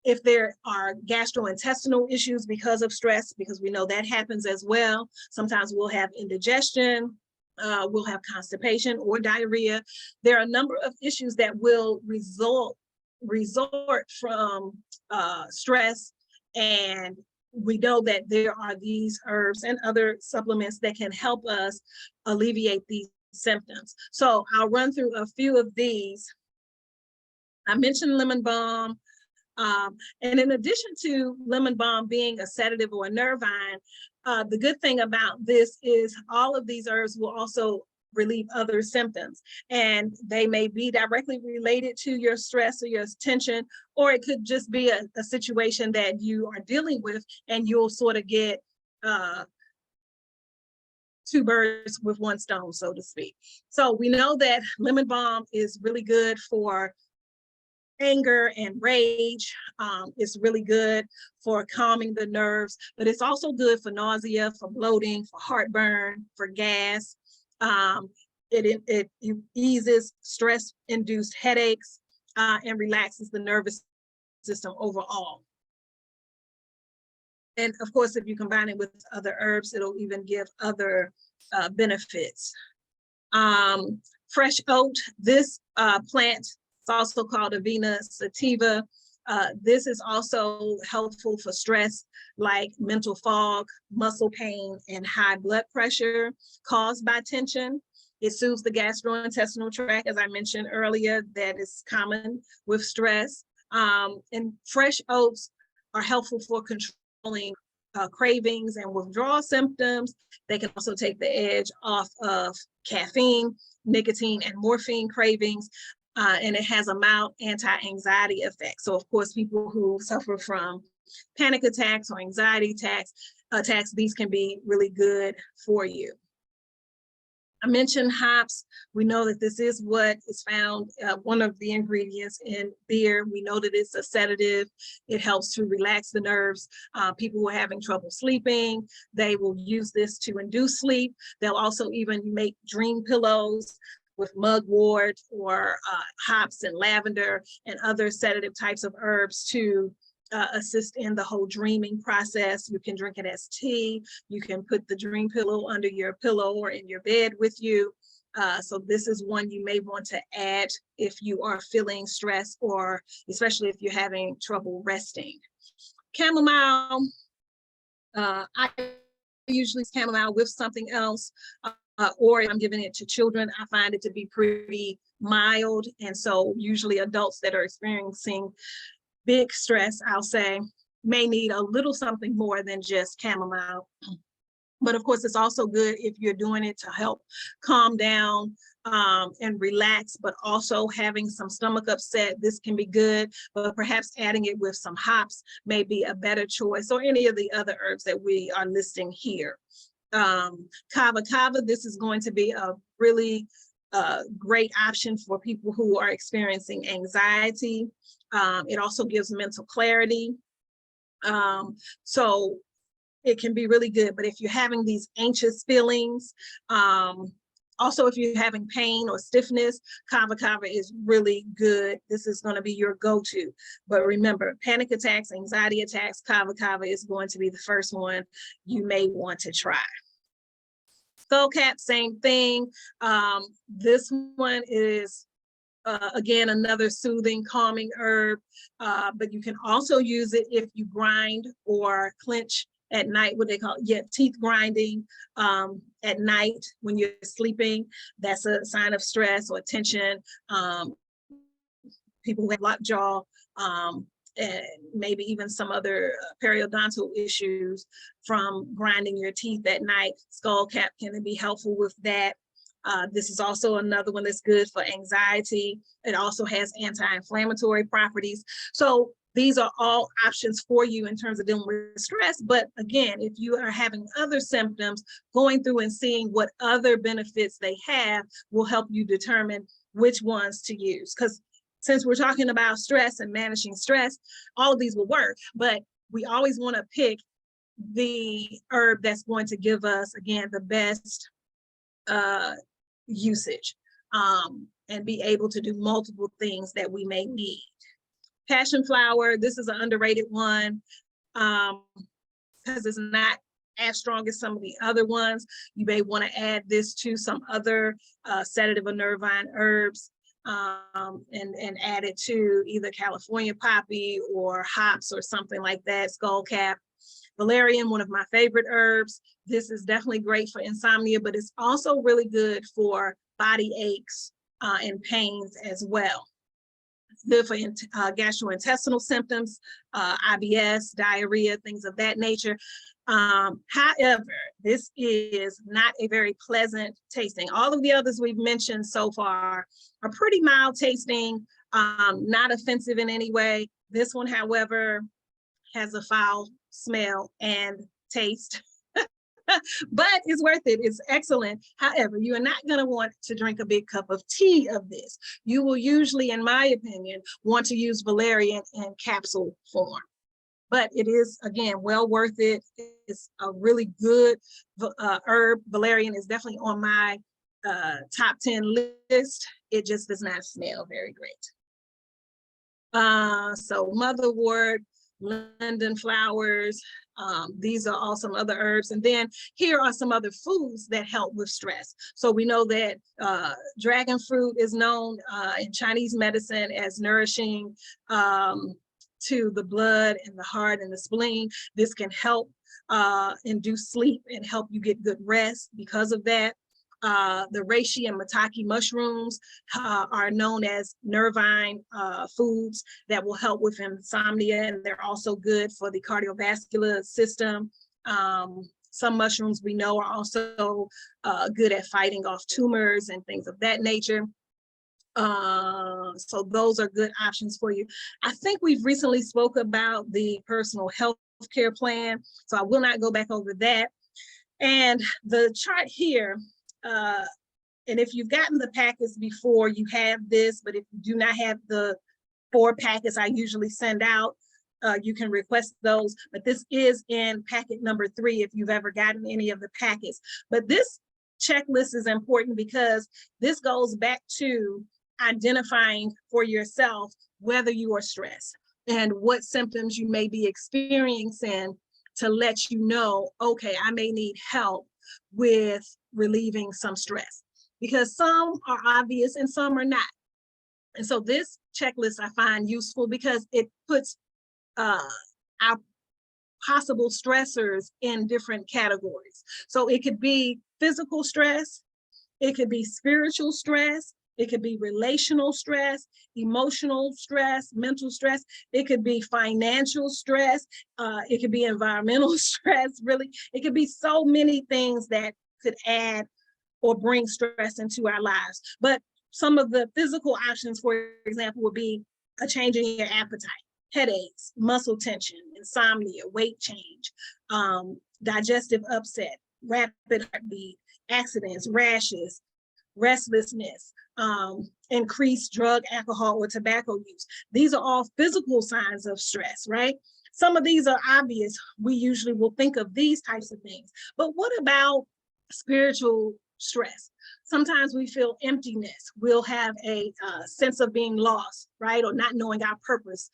if there are gastrointestinal issues because of stress, because we know that happens as well. Sometimes we'll have indigestion, we'll have constipation or diarrhea. There are a number of issues that will resort from stress, and we know that there are these herbs and other supplements that can help us alleviate these symptoms. So I'll run through a few of these. I mentioned lemon balm. And in addition to lemon balm being a sedative or a nervine, the good thing about this is all of these herbs will also relieve other symptoms, and they may be directly related to your stress or your tension, or it could just be a situation that you are dealing with, and you'll sort of get two birds with one stone, so to speak. So we know that lemon balm is really good for anger and rage. It's really good for calming the nerves, but it's also good for nausea, for bloating, for heartburn, for gas. It eases stress-induced headaches and relaxes the nervous system overall. And of course, if you combine it with other herbs, it'll even give other benefits. Fresh oat, this plant, it's also called Avena sativa. This is also helpful for stress like mental fog, muscle pain, and high blood pressure caused by tension. It soothes the gastrointestinal tract, as I mentioned earlier, that is common with stress. And fresh oats are helpful for controlling cravings and withdrawal symptoms. They can also take the edge off of caffeine, nicotine, and morphine cravings. And it has a mild anti-anxiety effect. So of course, people who suffer from panic attacks or anxiety attacks, these can be really good for you. I mentioned hops. We know that this is what is found, one of the ingredients in beer. We know that it's a sedative. It helps to relax the nerves. People who are having trouble sleeping, they will use this to induce sleep. They'll also even make dream pillows with mugwort or hops and lavender and other sedative types of herbs to assist in the whole dreaming process. You can drink it as tea. You can put the dream pillow under your pillow or in your bed with you. So this is one you may want to add if you are feeling stressed, or especially if you're having trouble resting. Chamomile, I usually use chamomile with something else. Or if I'm giving it to children, I find it to be pretty mild. And so usually adults that are experiencing big stress, I'll say, may need a little something more than just chamomile. But of course, it's also good if you're doing it to help calm down and relax, but also having some stomach upset, this can be good, but perhaps adding it with some hops may be a better choice, or any of the other herbs that we are listing here. Kava kava, this is going to be a really great option for people who are experiencing anxiety. It also gives mental clarity. So it can be really good, but if you're having these anxious feelings, also if you're having pain or stiffness, kava kava is really good. This is going to be your go-to. But remember, panic attacks, anxiety attacks, kava kava is going to be the first one you may want to try. Skullcap, same thing. This one is, again, another soothing, calming herb, but you can also use it if you grind or clench at night, what they call teeth grinding at night when you're sleeping. That's a sign of stress or tension. People who have lockjaw, and maybe even some other periodontal issues from grinding your teeth at night. Skullcap can be helpful with that. This is also another one that's good for anxiety. It also has anti-inflammatory properties. So these are all options for you in terms of dealing with stress. But again, if you are having other symptoms, going through and seeing what other benefits they have will help you determine which ones to use. Because since we're talking about stress and managing stress, all of these will work, but we always want to pick the herb that's going to give us, again, the best usage and be able to do multiple things that we may need. Passion flower, this is an underrated one because it's not as strong as some of the other ones. You may want to add this to some other sedative or nervine herbs and add it to either California poppy or hops or something like that, skullcap. Valerian, one of my favorite herbs. This is definitely great for insomnia, but it's also really good for body aches and pains as well. It's good for gastrointestinal symptoms, IBS, diarrhea, things of that nature. However, this is not a very pleasant tasting. All of the others we've mentioned so far are pretty mild tasting, not offensive in any way. This one, however, has a foul smell and taste, but it's worth it. It's excellent. However, you are not going to want to drink a big cup of tea of this. You will usually, in my opinion, want to use valerian in capsule form. But it is, again, well worth it. It's a really good herb. Valerian is definitely on my top 10 list. It just does not smell very great. So motherwort, linden flowers, these are all some other herbs. And then here are some other foods that help with stress. So we know that dragon fruit is known in Chinese medicine as nourishing to the blood and the heart and the spleen. This can help induce sleep and help you get good rest because of that. The reishi and maitake mushrooms are known as nervine foods that will help with insomnia, and they're also good for the cardiovascular system. Some mushrooms we know are also good at fighting off tumors and things of that nature. So those are good options for you. I think we've recently spoke about the personal health care plan, so I will not go back over that. And the chart here, and if you've gotten the packets before, you have this, but if you do not have the 4 packets I usually send out, you can request those. But this is in packet number 3 if you've ever gotten any of the packets. But this checklist is important because this goes back to identifying for yourself whether you are stressed and what symptoms you may be experiencing to let you know, okay, I may need help with relieving some stress, because some are obvious and some are not. And so this checklist I find useful because it puts our possible stressors in different categories. So it could be physical stress, it could be spiritual stress, it could be relational stress, emotional stress, mental stress. It could be financial stress. It could be environmental stress, really. It could be so many things that could add or bring stress into our lives. But some of the physical options, for example, would be a change in your appetite, headaches, muscle tension, insomnia, weight change, digestive upset, rapid heartbeat, accidents, rashes, restlessness, increased drug, alcohol, or tobacco use. These are all physical signs of stress, right? Some of these are obvious. We usually will think of these types of things. But what about spiritual stress? Sometimes we feel emptiness. We'll have a sense of being lost, right? Or not knowing our purpose.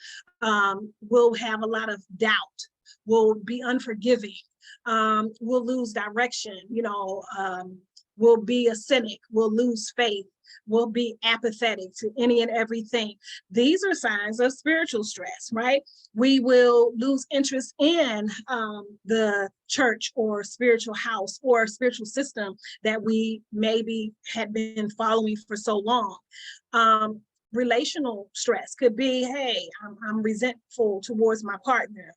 We'll have a lot of doubt. We'll be unforgiving. We'll lose direction, we'll be a cynic, we'll lose faith, we'll be apathetic to any and everything. These are signs of spiritual stress, right? We will lose interest in the church or spiritual house or spiritual system that we maybe had been following for so long. Relational stress could be, hey, I'm resentful towards my partner.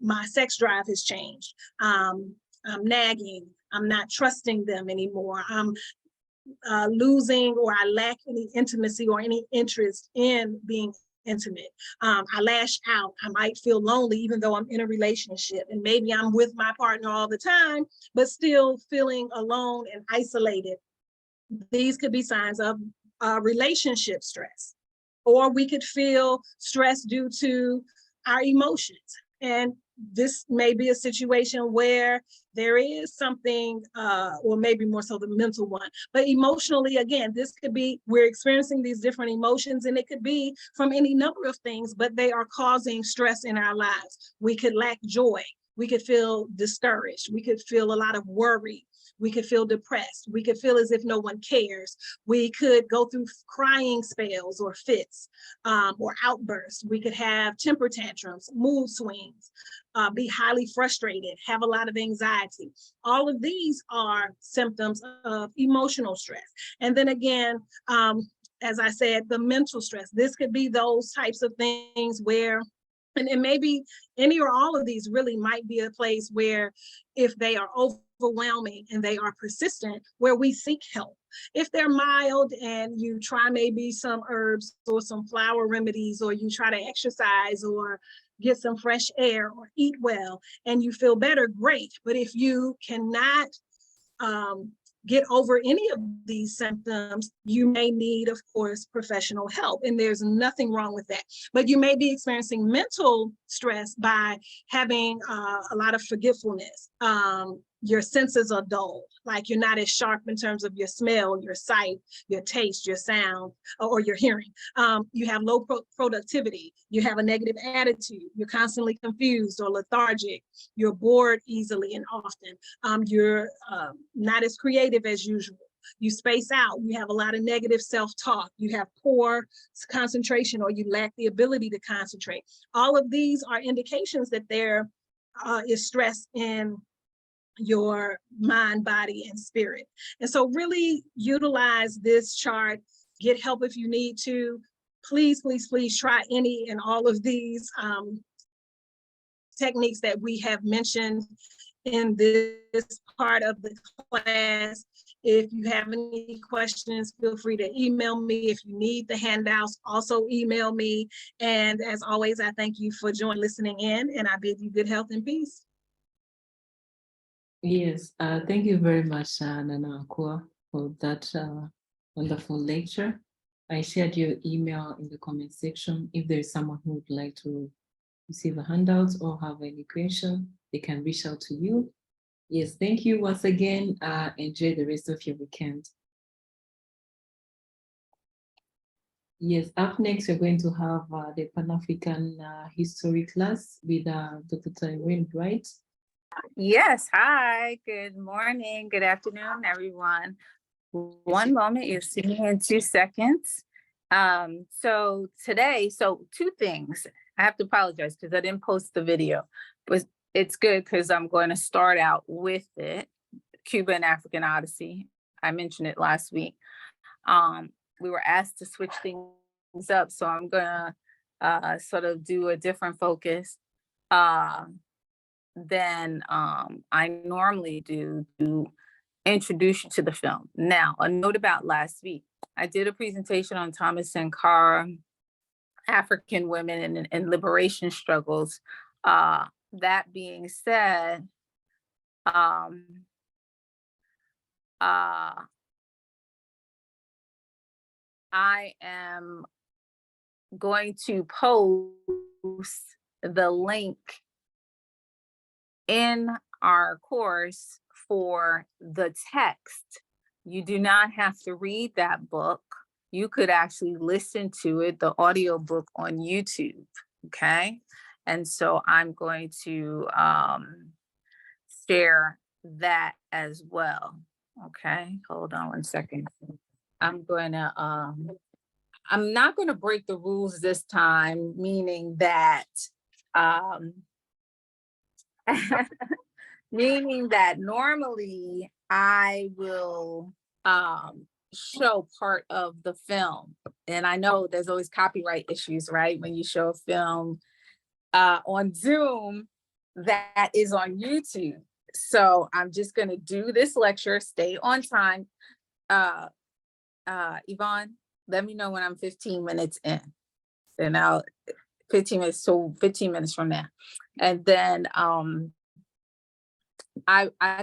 My sex drive has changed. I'm nagging. I'm not trusting them anymore. I'm losing, or I lack any intimacy or any interest in being intimate. I lash out. I might feel lonely even though I'm in a relationship, and maybe I'm with my partner all the time, but still feeling alone and isolated. These could be signs of relationship stress. Or we could feel stress due to our emotions. And this may be a situation where there is something, or maybe more so the mental one, but emotionally, again, this could be, we're experiencing these different emotions, and it could be from any number of things, but they are causing stress in our lives. We could lack joy. We could feel discouraged. We could feel a lot of worry. We could feel depressed. We could feel as if no one cares. We could go through crying spells or fits, or outbursts. We could have temper tantrums, mood swings, be highly frustrated, have a lot of anxiety. All of these are symptoms of emotional stress. And then again, as I said, the mental stress. This could be those types of things where, and maybe any or all of these really might be a place where, if they are overwhelming and they are persistent, where we seek help. If they're mild and you try maybe some herbs or some flower remedies, or you try to exercise or get some fresh air or eat well and you feel better, great. But if you cannot get over any of these symptoms, you may need, of course, professional help. And there's nothing wrong with that. But you may be experiencing mental stress by having a lot of forgetfulness. Your senses are dull, like you're not as sharp in terms of your smell, your sight, your taste, your sound, or your hearing. You have low productivity. You have a negative attitude. You're constantly confused or lethargic. You're bored easily and often. You're not as creative as usual. You space out. You have a lot of negative self-talk. You have poor concentration, or you lack the ability to concentrate. All of these are indications that there is stress in your mind, body, and spirit. And so really utilize this chart, get help if you need to. Please, please, please try any and all of these techniques that we have mentioned in this part of the class. If you have any questions, feel free to email me. If you need the handouts, also email me. And as always, I thank you for listening in, and I bid you good health and peace. Yes, thank you very much, Nana Akua, for that wonderful lecture. I shared your email in the comment section. If there is someone who would like to receive a handout or have any question, they can reach out to you. Yes, thank you once again. Enjoy the rest of your weekend. Yes, up next, we're going to have the Pan-African history class with Dr. Tyrone Bright. Yes, hi, good morning, good afternoon, everyone. One moment, you'll see me in 2 seconds. So today, two things. I have to apologize because I didn't post the video, but it's good because I'm going to start out with it. Cuba and African Odyssey. I mentioned it last week. We were asked to switch things up, so I'm gonna sort of do a different focus than I normally do to introduce you to the film. Now, a note about last week. I did a presentation on Thomas Sankara, African women and liberation struggles. That being said, I am going to post the link in our course for the text. You do not have to read that book. You could actually listen to it, the audio book on YouTube, okay? And so I'm going to share that as well, okay? Hold on 1 second. I'm not gonna break the rules this time, meaning that, normally I will show part of the film. And I know there's always copyright issues, right? When you show a film on Zoom that is on YouTube. So I'm just gonna do this lecture, stay on time. Yvonne, let me know when I'm 15 minutes in. And now 15 minutes, so 15 minutes from now. And then I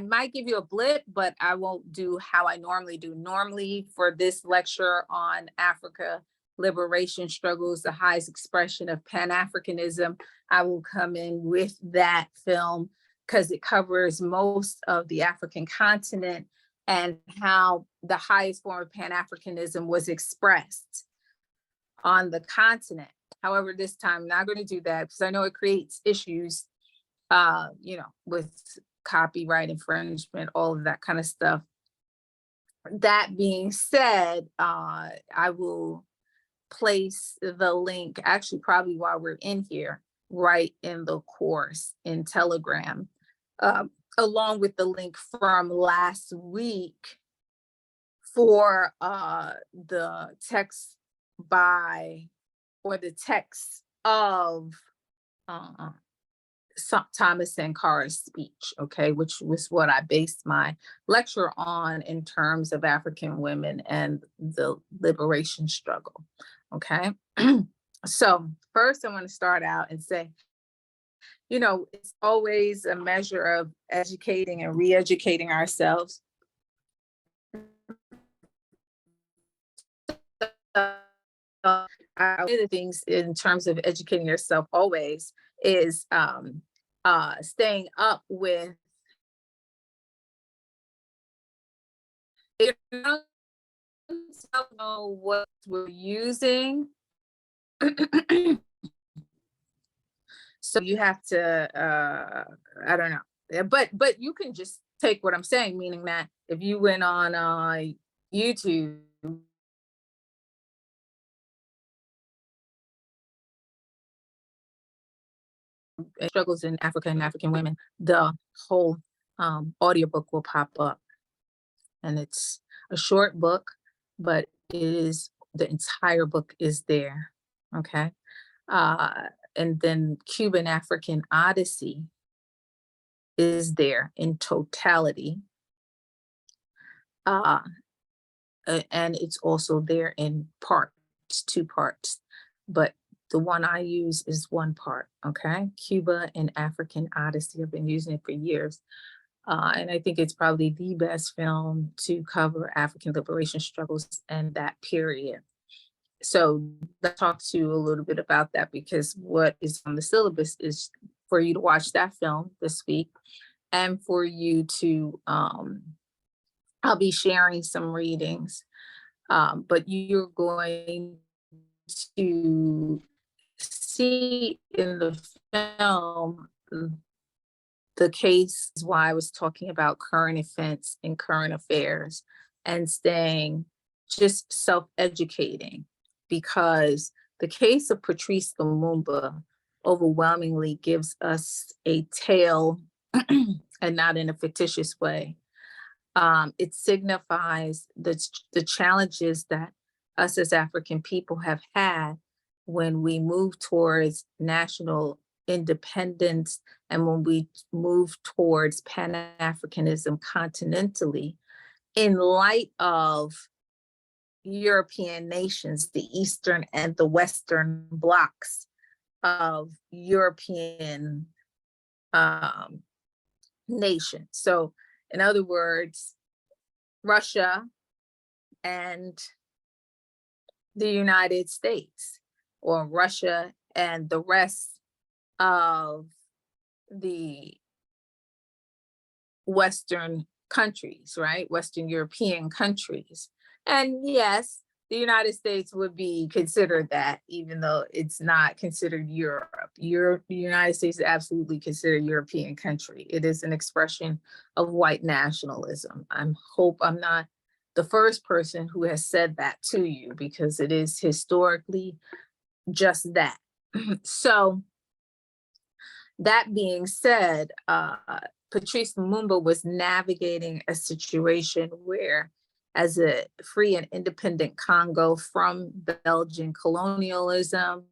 might give you a blip, but I won't do how I normally do. Normally for this lecture on Africa, liberation struggles, the highest expression of Pan-Africanism. I will come in with that film because it covers most of the African continent and how the highest form of Pan-Africanism was expressed on the continent. However, this time I'm not going to do that because I know it creates issues, with copyright infringement, all of that kind of stuff. That being said, I will place the link, actually probably while we're in here, right in the course in Telegram, along with the link from last week for the text by, or the text of Thomas Sankar's speech, okay, which was what I based my lecture on in terms of African women and the liberation struggle, okay? So first I want to start out and say, it's always a measure of educating and re-educating ourselves. One of the things in terms of educating yourself always is staying up with, if you don't know what we're using, so you have to, I don't know, but you can just take what I'm saying, meaning that if you went on YouTube, struggles in Africa and African women, the whole audiobook will pop up. And it's a short book, but the entire book is there, okay? And then Cuban African Odyssey is there in totality. And it's also there in parts, 2 parts, but the one I use is 1 part, okay? Cuba and African Odyssey, I've been using it for years. And I think it's probably the best film to cover African liberation struggles and that period. So let's talk to you a little bit about that, because what is on the syllabus is for you to watch that film this week and for you to, I'll be sharing some readings, but you're going to see in the film the case is why I was talking about current events and current affairs and staying just self-educating, because the case of Patrice Lumumba overwhelmingly gives us a tale and not in a fictitious way. It signifies the challenges that us as African people have had when we move towards national independence and when we move towards Pan-Africanism continentally, in light of European nations, the Eastern and the Western blocs of European nations. So in other words, Russia and the United States, or Russia and the rest of the Western countries, right? Western European countries. And yes, the United States would be considered that, even though it's not considered Europe. The United States is absolutely considered a European country. It is an expression of white nationalism. I hope I'm not the first person who has said that to you, because it is historically just that. So that being said, Patrice Lumumba was navigating a situation where, as a free and independent Congo from Belgian colonialism,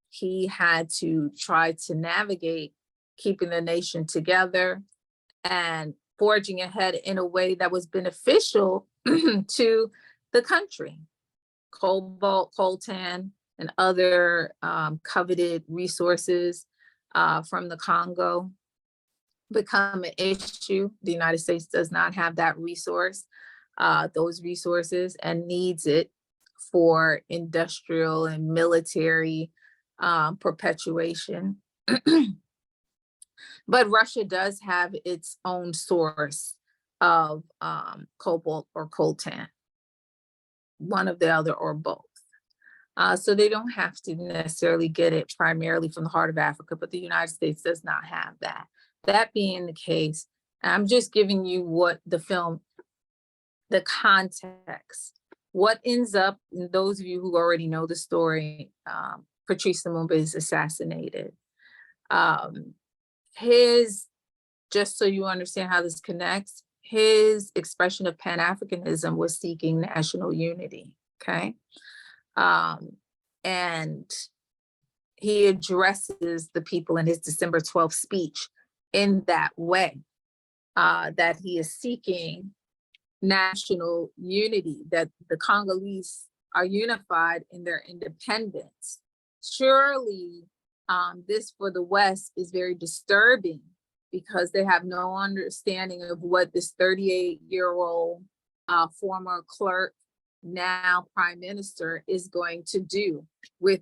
he had to try to navigate keeping the nation together and forging ahead in a way that was beneficial to the country. Cobalt, coltan, and other coveted resources from the Congo become an issue. The United States does not have that resource, those resources, and needs it for industrial and military perpetuation. But Russia does have its own source of cobalt or coltan, one of the other or both. So they don't have to necessarily get it primarily from the heart of Africa, but the United States does not have that. That being the case, I'm just giving you what the film, the context, what ends up, and those of you who already know the story, Patrice Lumumba is assassinated. Just so you understand how this connects, his expression of Pan-Africanism was seeking national unity, okay? And he addresses the people in his December 12th speech in that way, that he is seeking national unity, that the Congolese are unified in their independence. Surely, this for the West is very disturbing because they have no understanding of what this 38-year-old former clerk, now prime minister, is going to do with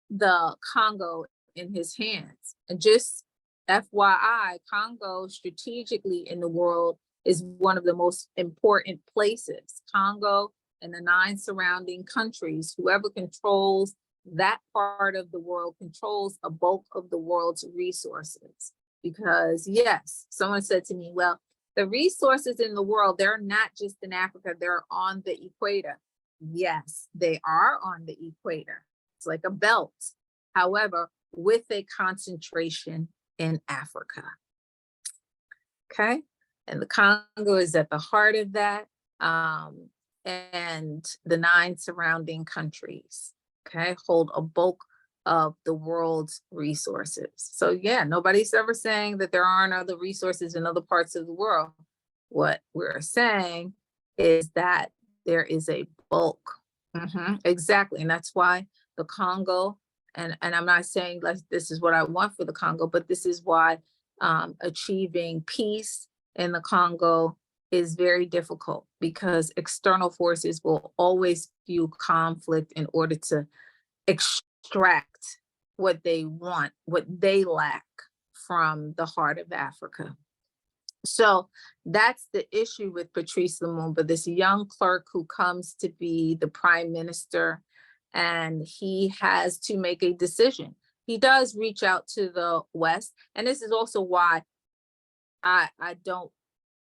the Congo in his hands. And just FYI, Congo strategically in the world is one of the most important places. Congo and the 9 surrounding countries, whoever controls that part of the world controls a bulk of the world's resources. Because yes, someone said to me, well, the resources in the world, they're not just in Africa, they're on the equator. Yes, they are on the equator. It's like a belt. However, with a concentration in Africa. Okay, and the Congo is at the heart of that, and the 9 surrounding countries, okay, hold a bulk of the world's resources. So yeah, nobody's ever saying that there aren't other resources in other parts of the world. What we're saying is that there is a bulk. Exactly, and that's why the Congo, and I'm not saying like this is what I want for the Congo, but this is why achieving peace in the Congo is very difficult, because external forces will always fuel conflict in order to extract what they want, what they lack from the heart of Africa. So that's the issue with Patrice Lumumba, this young clerk who comes to be the prime minister, and he has to make a decision. He does reach out to the West, and this is also why I don't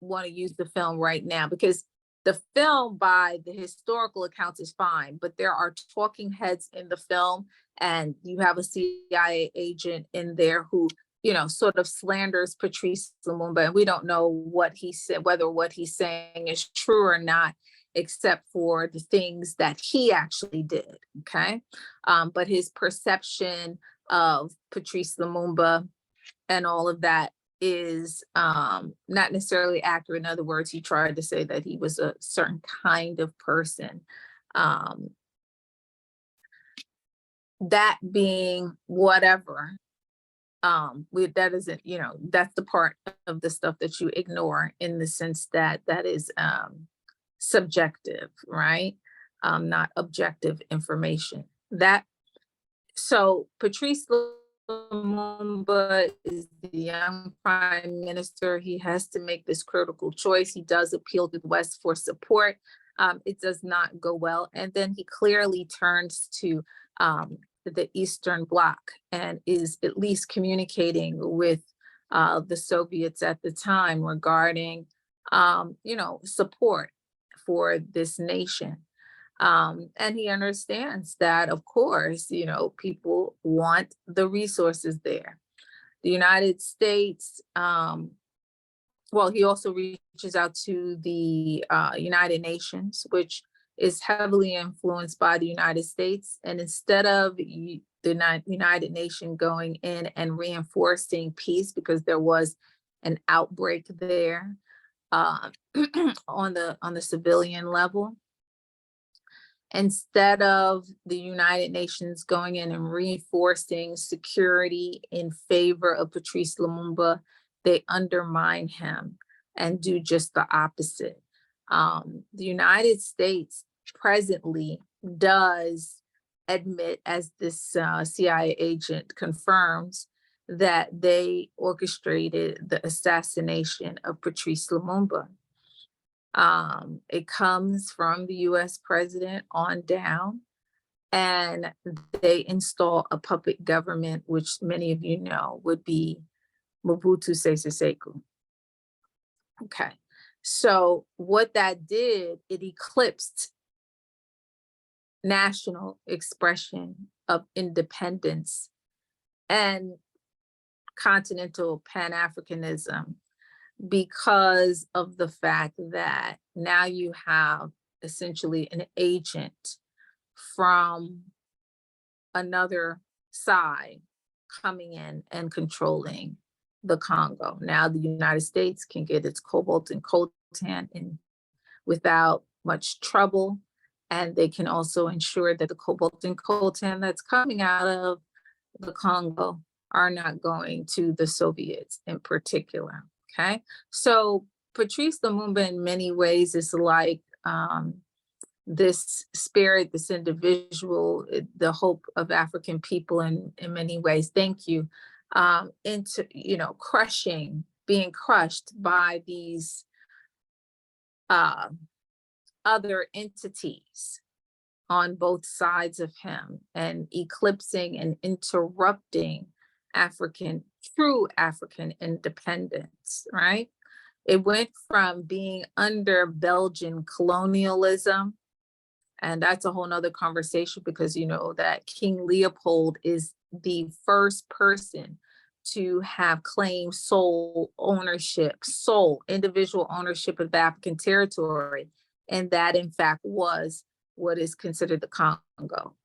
want to use the film right now, because the film by the historical accounts is fine, but there are talking heads in the film, and you have a CIA agent in there who, you know, sort of slanders Patrice Lumumba, and we don't know what he said, whether what he's saying is true or not, except for the things that he actually did, okay? But his perception of Patrice Lumumba and all of that is not necessarily accurate. In other words, he tried to say that he was a certain kind of person. That being whatever, that isn't, you know, that's the part of the stuff that you ignore, in the sense that that is subjective, right? Not objective information. So Patrice Lumumba is the young prime minister. He has to make this critical choice. He does appeal to the West for support. It does not go well. And then he clearly turns to the Eastern Bloc and is at least communicating with the Soviets at the time regarding, you know, support for this nation. And he understands that, of course, you know, people want the resources there. The United States, well, he also reaches out to the United Nations, which is heavily influenced by the United States. And instead of the United Nations going in and reinforcing peace, because there was an outbreak there on the civilian level, instead of the United Nations going in and reinforcing security in favor of Patrice Lumumba, they undermine him and do just the opposite. The United States presently does admit, as this CIA agent confirms, that they orchestrated the assassination of Patrice Lumumba. It comes from the US president on down, and they install a puppet government, which many of you know would be Mobutu Sese Seko. Okay, so what that did, it eclipsed national expression of independence and continental Pan-Africanism, because of the fact that now you have essentially an agent from another side coming in and controlling the Congo. Now the United States can get its cobalt and coltan in without much trouble, and they can also ensure that the cobalt and coltan that's coming out of the Congo are not going to the Soviets in particular. Okay, so Patrice Lumumba in many ways is like this spirit, this individual, the hope of African people in many ways. Thank you. Into, you know, being crushed by these other entities on both sides of him, and eclipsing and interrupting true African independence, right? It went from being under Belgian colonialism, and that's a whole nother conversation, because you know that King Leopold is the first person to have claimed sole individual ownership of the African territory. And that in fact was what is considered the Congo.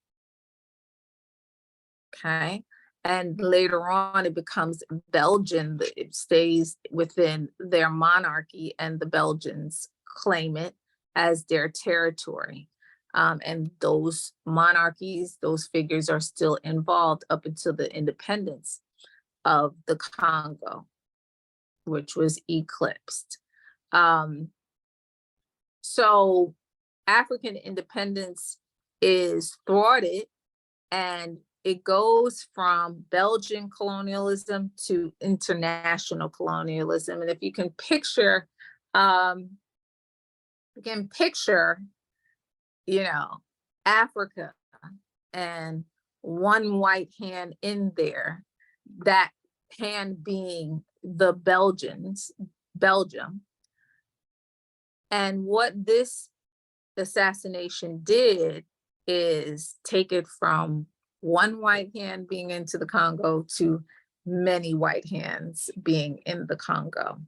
Okay. And later on, it becomes Belgian. It stays within their monarchy, and the Belgians claim it as their territory. And those monarchies, those figures are still involved up until the independence of the Congo, which was eclipsed. So African independence is thwarted, and it goes from Belgian colonialism to international colonialism. And if you can picture, you know, Africa and one white hand in there, that hand being the Belgium. And what this assassination did is take it from one white hand being into the Congo to many white hands being in the Congo.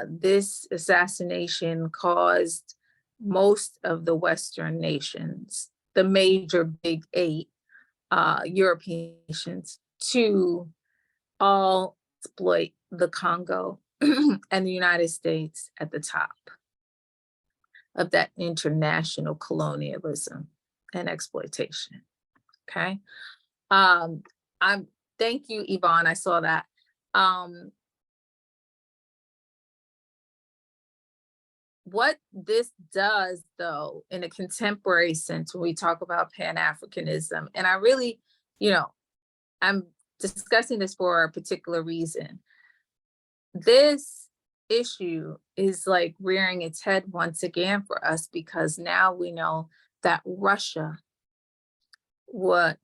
This assassination caused most of the Western nations, the major big 8 European nations, to all exploit the Congo and the United States at the top of that international colonialism and exploitation. Okay. Thank you, Yvonne. I saw that. What this does, though, in a contemporary sense, when we talk about Pan-Africanism, and I really, you know, I'm discussing this for a particular reason. This issue is like rearing its head once again for us, because now we know that Russia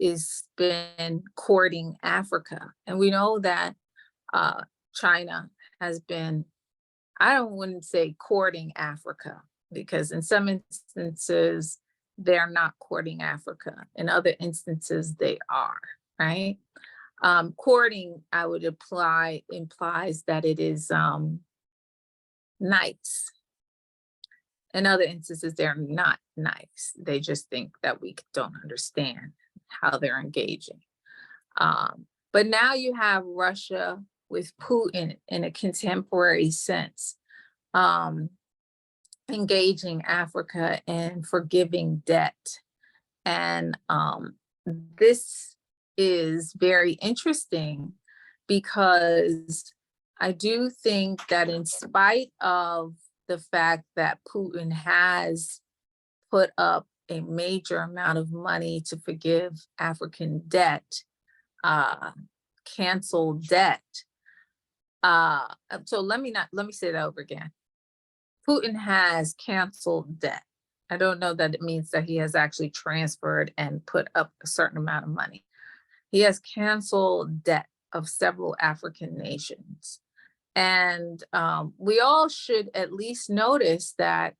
is been courting Africa, and we know that China has been, I wouldn't say courting Africa, because in some instances they're not courting Africa. In other instances they are, right? Courting, I would implies that it is nice. In other instances, they're not nice. They just think that we don't understand how they're engaging. But now you have Russia with Putin in a contemporary sense, engaging Africa in forgiving debt. And this is very interesting, because I do think that in spite of the fact that Putin has put up a major amount of money to forgive African debt, canceled debt. So let me say that over again. Putin has canceled debt. I don't know that it means that he has actually transferred and put up a certain amount of money. He has canceled debt of several African nations. And we all should at least notice that,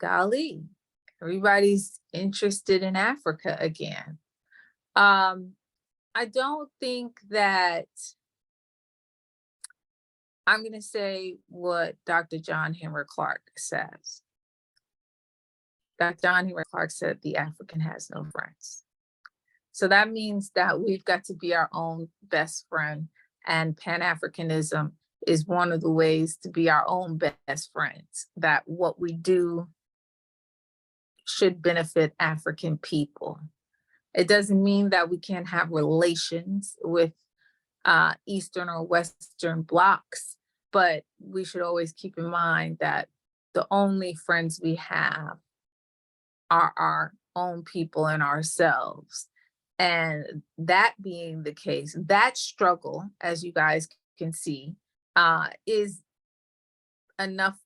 golly, everybody's interested in Africa again. I don't think that, I'm going to say what Dr. John Henry Clark says. Dr. John Henry Clark said, the African has no friends. So that means that we've got to be our own best friend, and Pan-Africanism is one of the ways to be our own best friends, that what we do should benefit African people. It doesn't mean that we can't have relations with Eastern or Western blocs, but we should always keep in mind that the only friends we have are our own people and ourselves. And that being the case, that struggle, as you guys can see, is enough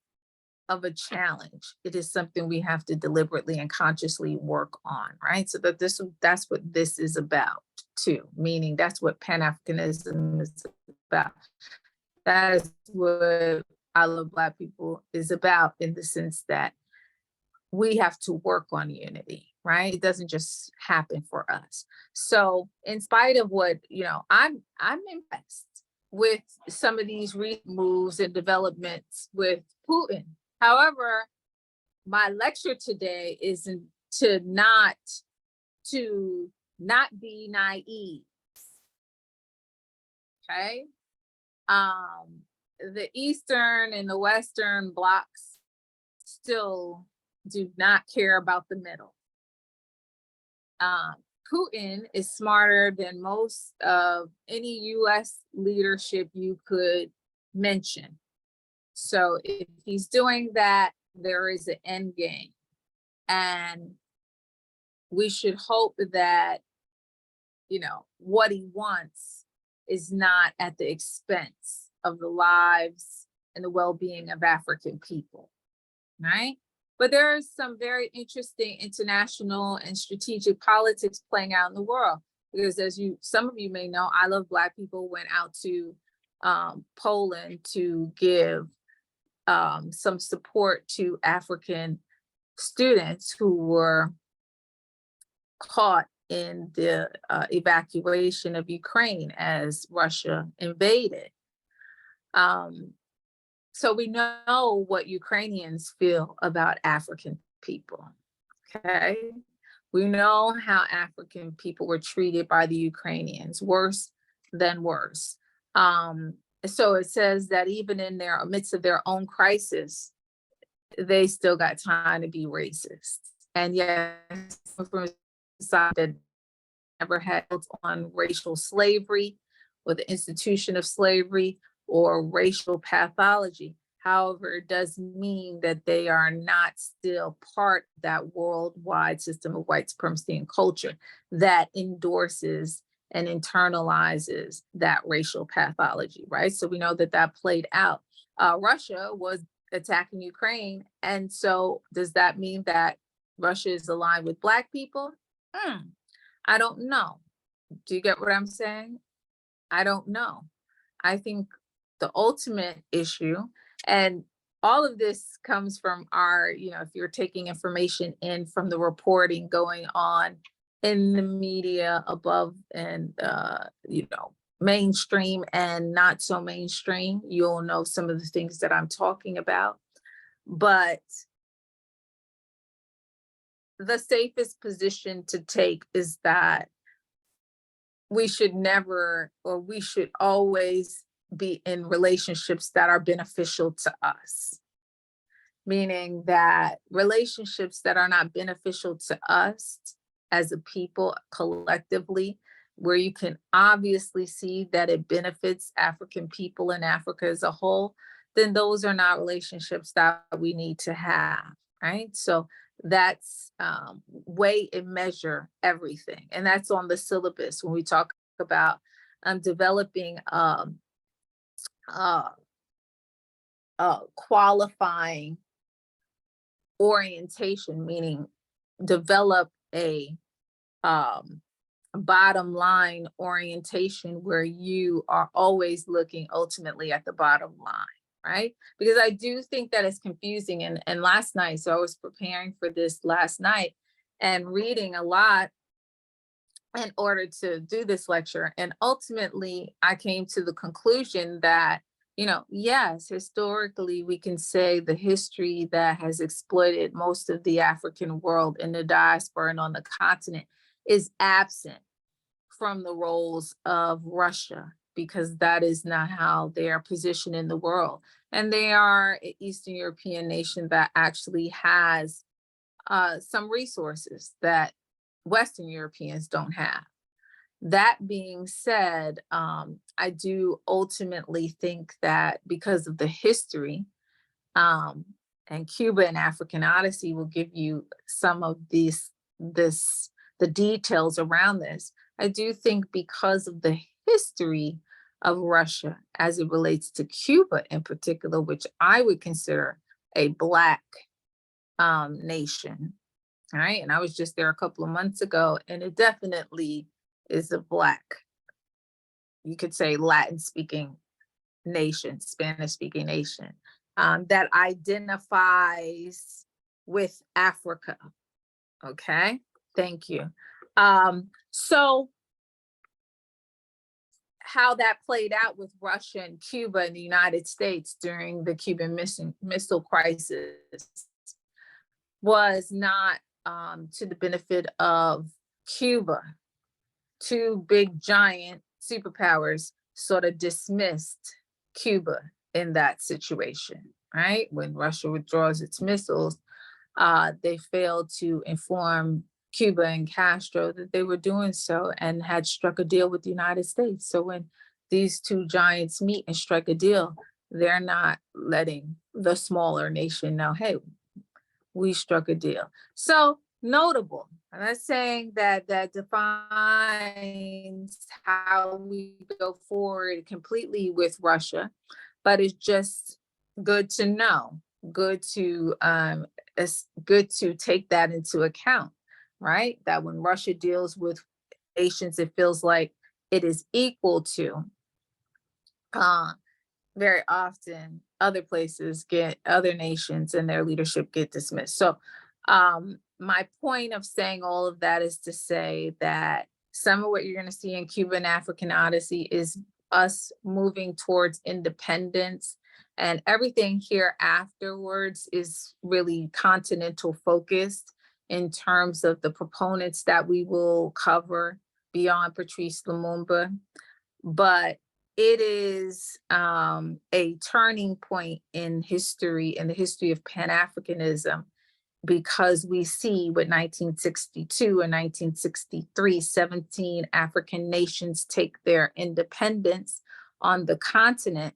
of a challenge. It is something we have to deliberately and consciously work on, right? So that's what this is about too, meaning that's what Pan-Africanism is about. That is what I Love Black People is about, in the sense that we have to work on unity, right? It doesn't just happen for us. So in spite of what, I'm impressed with some of these recent moves and developments with Putin. However, my lecture today is to not be naive. Okay. The Eastern and the Western blocs still do not care about the middle. Putin is smarter than most of any US leadership you could mention. So if he's doing that, there is an end game. And we should hope that, what he wants is not at the expense of the lives and the well-being of African people, right? But there is some very interesting international and strategic politics playing out in the world. Because as some of you may know, I Love Black People went out to Poland to give some support to African students who were caught in the evacuation of Ukraine as Russia invaded. So we know what Ukrainians feel about African people, okay? We know how African people were treated by the Ukrainians, worse than worse. So it says that even in their amidst of their own crisis, they still got time to be racist. And yes, from a society that never had on racial slavery or the institution of slavery or racial pathology. However, it does mean that they are not still part of that worldwide system of white supremacy and culture that endorses and internalizes that racial pathology, right? So we know that that played out. Russia was attacking Ukraine. And so does that mean that Russia is aligned with Black people? I don't know. Do you get what I'm saying? I don't know. I think the ultimate issue, and all of this comes from our, if you're taking information in from the reporting going on in the media above and, mainstream and not so mainstream, you'll know some of the things that I'm talking about. But the safest position to take is that we should never, or we should always be in relationships that are beneficial to us. Meaning that relationships that are not beneficial to us as a people collectively, where you can obviously see that it benefits African people in Africa as a whole, then those are not relationships that we need to have, right? So that's weigh and measure everything. And that's on the syllabus when we talk about developing qualifying orientation, meaning develop a bottom line orientation where you are always looking ultimately at the bottom line, right? Because I do think that it's confusing. And last night, so I was preparing for this last night and reading a lot in order to do this lecture. And ultimately, I came to the conclusion that, you know, yes, historically, we can say the history that has exploited most of the African world in the diaspora and on the continent is absent from the roles of Russia, because that is not how they are positioned in the world. And they are an Eastern European nation that actually has some resources that Western Europeans don't have. That being said, I do ultimately think that because of the history, and Cuba and African Odyssey will give you some of the details around this. I do think because of the history of Russia as it relates to Cuba in particular, which I would consider a Black nation, right? And I was just there a couple of months ago, and it definitely is a Black, you could say Latin speaking nation, Spanish speaking nation, that identifies with Africa. Okay, thank you. So how that played out with Russia and Cuba and the United States during the Cuban Missile Crisis was not to the benefit of Cuba. Two big giant superpowers sort of dismissed Cuba in that situation, right? When Russia withdraws its missiles, they failed to inform Cuba and Castro that they were doing so and had struck a deal with the United States. So when these two giants meet and strike a deal, they're not letting the smaller nation know, hey, we struck a deal. So notable. I'm not saying that that defines how we go forward completely with Russia, but it's just good to know, it's good to take that into account, right? That when Russia deals with nations, it feels like it is equal to, very often other nations and their leadership get dismissed. So my point of saying all of that is to say that some of what you're going to see in Cuba and African Odyssey is us moving towards independence, and everything here afterwards is really continental focused in terms of the proponents that we will cover beyond Patrice Lumumba. But it is a turning point in history, in the history of Pan-Africanism, because we see with 1962 and 1963, 17 African nations take their independence on the continent.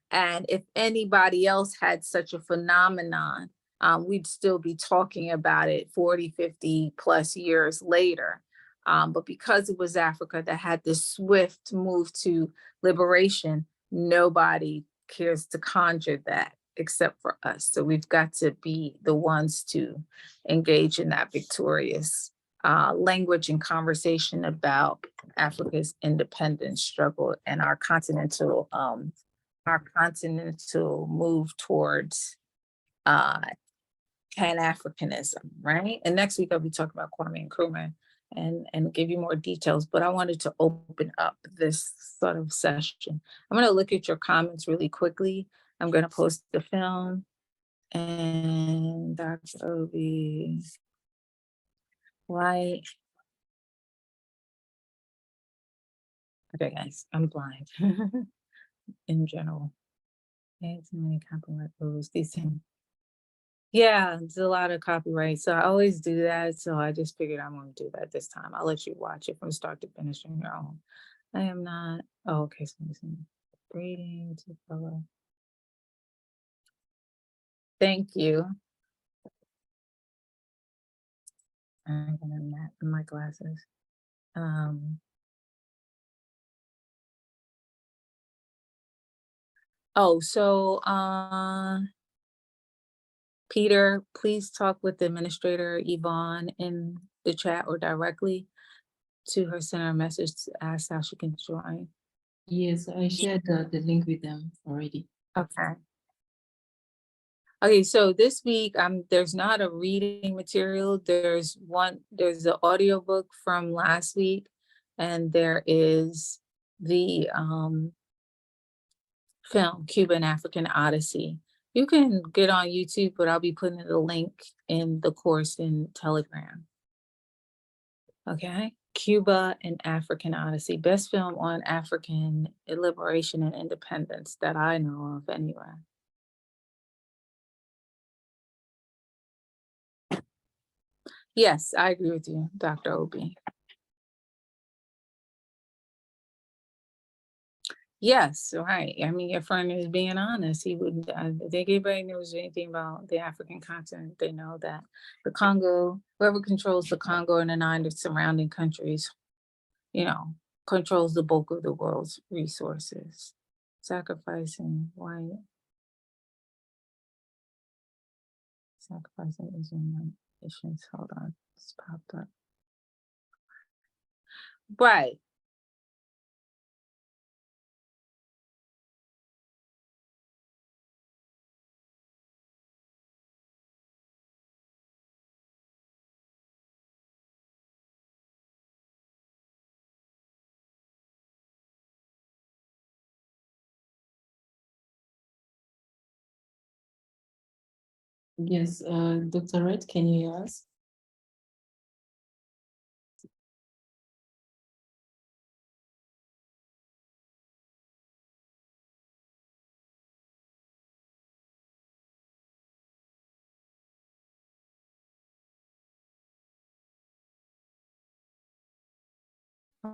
And if anybody else had such a phenomenon, we'd still be talking about it 40, 50 plus years later. But because it was Africa that had this swift move to liberation, nobody cares to conjure that except for us. So we've got to be the ones to engage in that victorious language and conversation about Africa's independence struggle and our continental move towards Pan-Africanism, right? And next week I'll be talking about Kwame Nkrumah and give you more details, but I wanted to open up this sort of session. I'm going to look at your comments really quickly. I'm going to post the film, and Dr. Obi White. Okay, guys, I'm blind in general. It's many copyright rules. These things. Yeah, there's a lot of copyright. So I always do that. So I just figured I'm going to do that this time. I'll let you watch it from start to finish on your own. I am not. Oh, okay. So listen. Reading to follow. Thank you. I'm gonna map my glasses. Oh, so Peter, please talk with the administrator Yvonne in the chat or directly to her, send her a message to ask how she can join. Yes, I shared the link with them already. Okay. Okay, so this week there's not a reading material. There's the audiobook from last week, and there is the film Cuban African Odyssey. You can get on YouTube, but I'll be putting the link in the course in Telegram. Okay, Cuba and African Odyssey, best film on African liberation and independence that I know of anyway. Yes, I agree with you, Dr. Obi. Yes, right. I mean, your friend is being honest. He wouldn't, I think anybody knows anything about the African continent, they know that the Congo, whoever controls the Congo and the 9 surrounding countries, you know, controls the bulk of the world's resources. Sacrificing white, sacrificing Israelite nations. Hold on, it's popped up. Right. Yes, Dr. Red, can you hear us?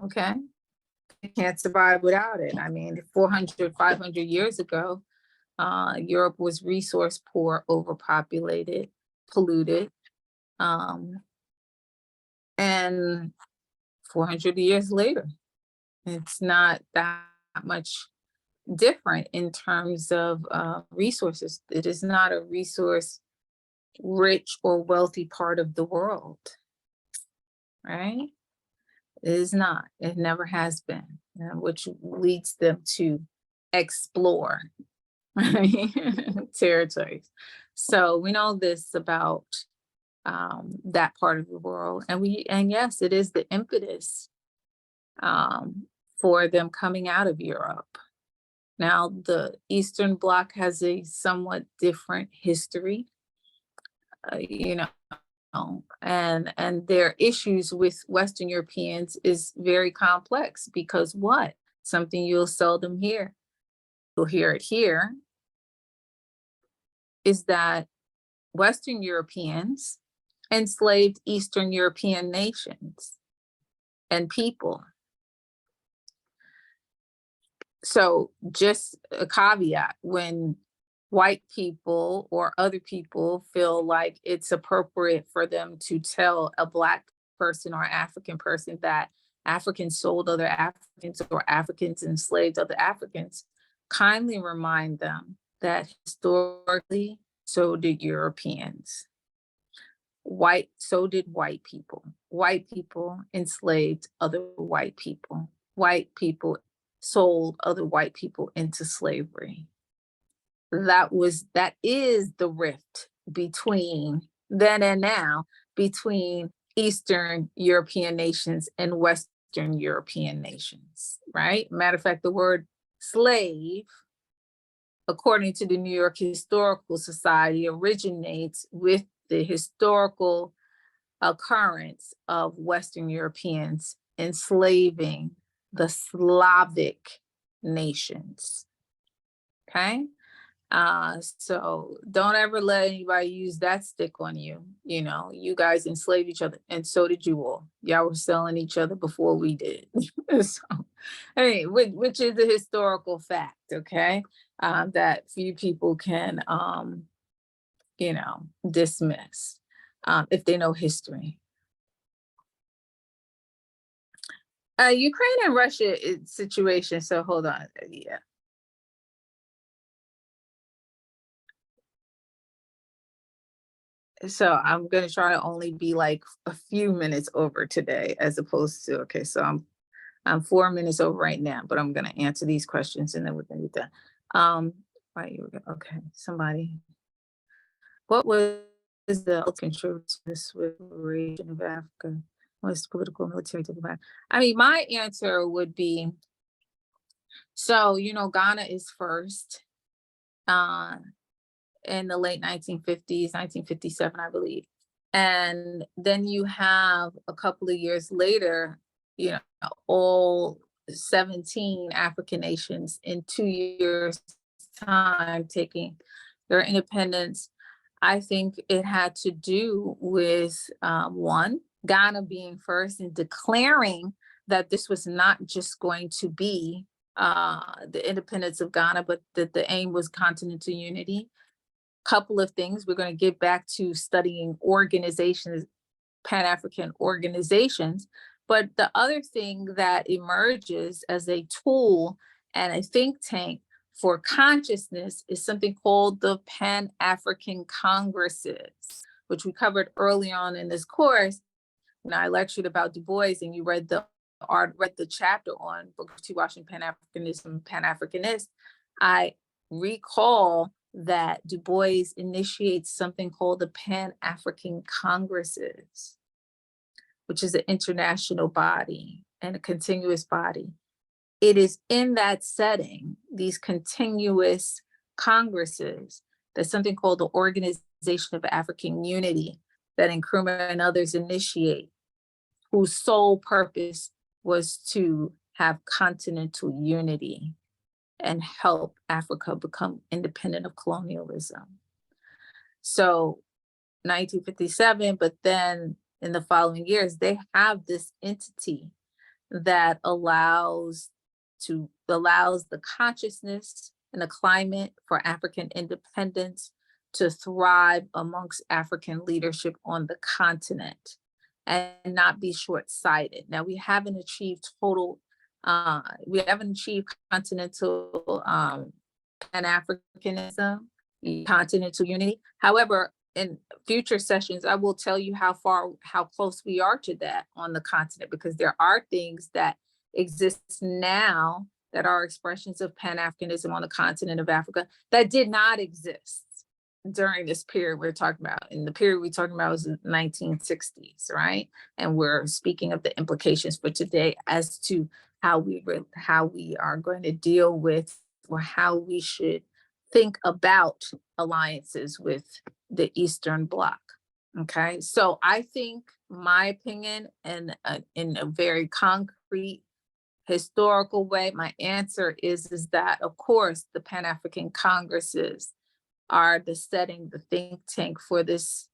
Okay. You can't survive without it. I mean, 400, 500 years ago, Europe was resource poor, overpopulated, polluted. And 400 years later, it's not that much different in terms of resources. It is not a resource rich or wealthy part of the world, right? It is not, it never has been, which leads them to explore territories. So we know this about that part of the world. And yes, it is the impetus for them coming out of Europe. Now, the Eastern Bloc has a somewhat different history, you know, and their issues with Western Europeans is very complex because what? Something you'll seldom hear. You'll hear it here, is that Western Europeans enslaved Eastern European nations and people. So just a caveat, when white people or other people feel like it's appropriate for them to tell a Black person or African person that Africans sold other Africans or Africans enslaved other Africans, kindly remind them that historically, so did Europeans. So did white people. White people enslaved other white people. White people sold other white people into slavery. That is the rift between then and now, between Eastern European nations and Western European nations, right? Matter of fact, the word slave, according to the New York Historical Society, originates with the historical occurrence of Western Europeans enslaving the Slavic nations. Okay. So don't ever let anybody use that stick on you. You know, you guys enslaved each other, and so did you all. Y'all were selling each other before we did. So, anyway, which is a historical fact, okay? That few people can dismiss if they know history. Ukraine and Russia situation. So hold on. Yeah. So I'm going to try to only be like a few minutes over today, as opposed to, okay, so I'm 4 minutes over right now, but I'm going to answer these questions and then we're going to be done. Right, okay, somebody. What was the contribution to this liberation of Africa? Was political military to the back? I mean, my answer would be, so, Ghana is first in the late 1950s, 1957, I believe. And then you have a couple of years later, all 17 African nations in 2 years' time taking their independence. I think it had to do with one, Ghana being first and declaring that this was not just going to be the independence of Ghana, but that the aim was continental unity. Couple of things. We're going to get back to studying organizations, Pan-African organizations. But the other thing that emerges as a tool and a think tank for consciousness is something called the Pan-African Congresses, which we covered early on in this course. When I lectured about Du Bois and you read the chapter on Booker T. Washington, Pan-Africanism, Pan-Africanist, I recall that Du Bois initiates something called the Pan-African Congresses, which is an international body and a continuous body. It is in that setting, these continuous congresses, there's something called the Organization of African Unity that Nkrumah and others initiate, whose sole purpose was to have continental unity and help Africa become independent of colonialism. So 1957, but then in the following years, they have this entity that allows the consciousness and the climate for African independence to thrive amongst African leadership on the continent and not be short-sighted. Now, we haven't achieved continental Pan-Africanism, continental unity. However, in future sessions, I will tell you how close we are to that on the continent, because there are things that exist now that are expressions of Pan-Africanism on the continent of Africa that did not exist during this period we're talking about. And the period we're talking about was the 1960s, right? And we're speaking of the implications for today as to how we are going to deal with, or how we should think about alliances with the Eastern Bloc. Okay, so I think my opinion, and in a very concrete historical way, my answer is that, of course, the Pan-African Congresses are the setting, the think tank for this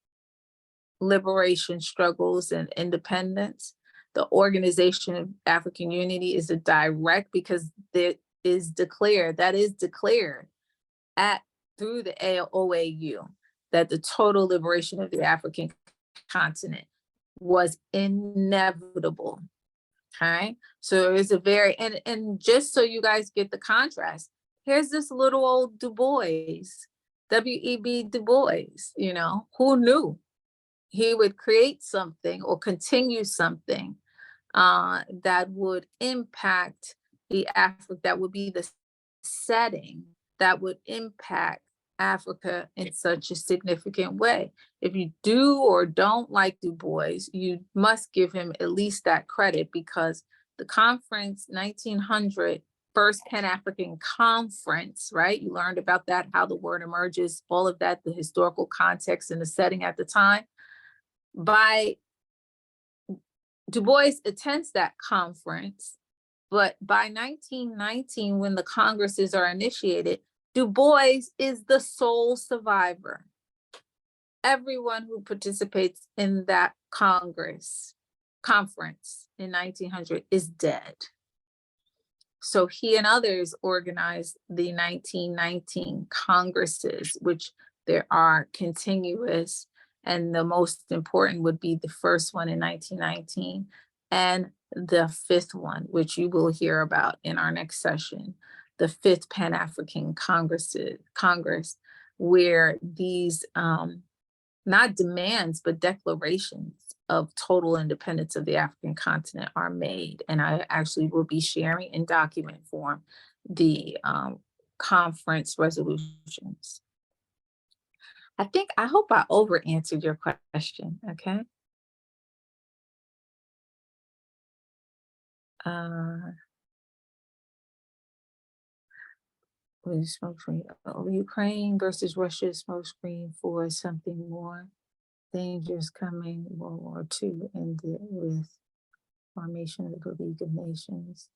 liberation struggles and independence. The Organization of African Unity is a direct, because that is declared through the OAU, that the total liberation of the African continent was inevitable. Okay, so it's a very, and just so you guys get the contrast, here's this little old Du Bois, W.E.B. Du Bois, who knew he would create something or continue something that would impact the Africa, that would be the setting that would impact Africa in such a significant way. If you do or don't like Du Bois, you must give him at least that credit, because the conference, 1900, First Pan-African Conference, right? You learned about that, how the word emerges, all of that, the historical context and the setting at the time. Du Bois attends that conference, but by 1919, when the congresses are initiated, Du Bois is the sole survivor. Everyone who participates in that conference in 1900 is dead. So he and others organized the 1919 congresses, which There are continuous, and the most important would be the first one in 1919, and the fifth one, which you will hear about in our next session, the fifth Pan-African Congress, where these not demands, but declarations of total independence of the African continent are made. And I actually will be sharing in document form the conference resolutions. I hope I over answered your question, okay? Ukraine versus Russia smokescreen for something more dangerous coming, World War II ended with formation of the League of Nations.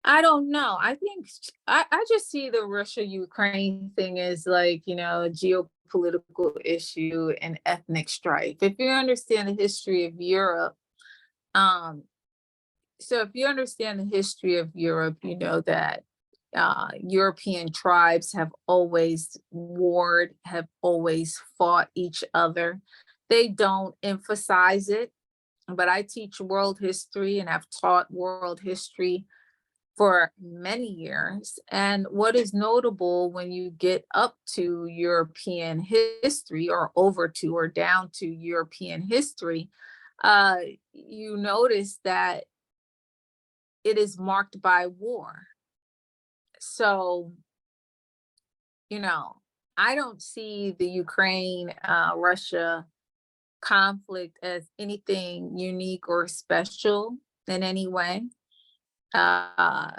I don't know. I think I just see the Russia-Ukraine thing as like, a geopolitical issue and ethnic strife. If you understand the history of Europe, you know that European tribes have always warred, have always fought each other. They don't emphasize it, but I teach world history and have taught world history for many years. And what is notable when you get up to European history, or over to or down to European history, you notice that it is marked by war. So, I don't see the Ukraine-Russia conflict as anything unique or special in any way. I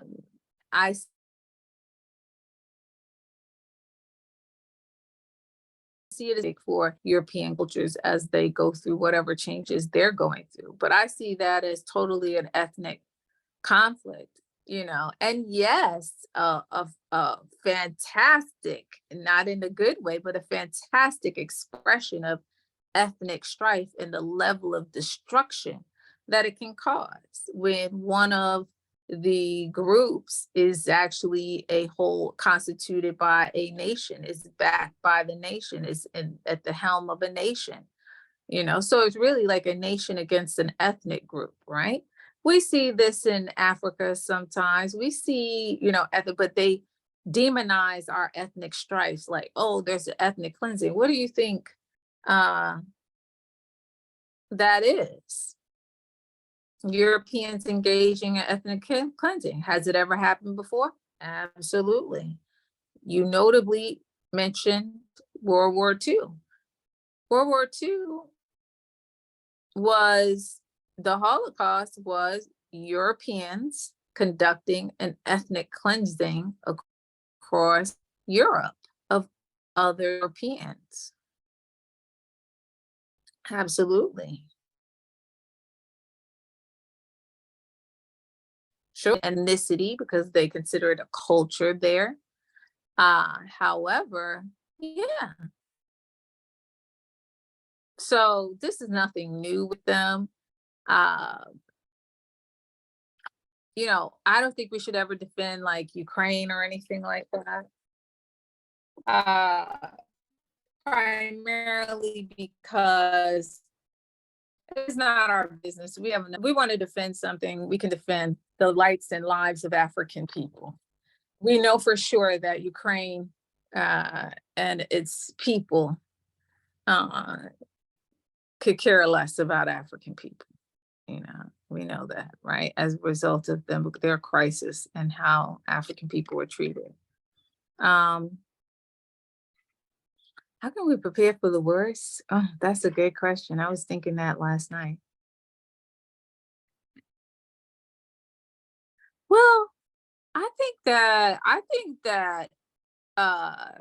see it as big for European cultures as they go through whatever changes they're going through. But I see that as totally an ethnic conflict, and yes, a fantastic, not in a good way, but a fantastic expression of ethnic strife and the level of destruction that it can cause when one of the groups is actually a whole constituted by a nation, is backed by the nation, is at the helm of a nation, so it's really like a nation against an ethnic group, right? We see this in Africa sometimes. We see, but they demonize our ethnic strifes like, oh, there's an ethnic cleansing. What do you think that is? Europeans engaging in ethnic cleansing. Has it ever happened before? Absolutely. You notably mentioned World War II. World War II was, the Holocaust was Europeans conducting an ethnic cleansing across Europe of other Europeans. Absolutely. Sure, ethnicity, because they consider it a culture there. However, yeah. So this is nothing new with them. I don't think we should ever defend like Ukraine or anything like that. Primarily because it's not our business. We want to defend something, we can defend the rights and lives of African people. We know for sure that Ukraine and its people could care less about African people. We know that, right? As a result of their crisis and how African people were treated. How can we prepare for the worst? Oh, that's a good question. I was thinking that last night. Well, I think that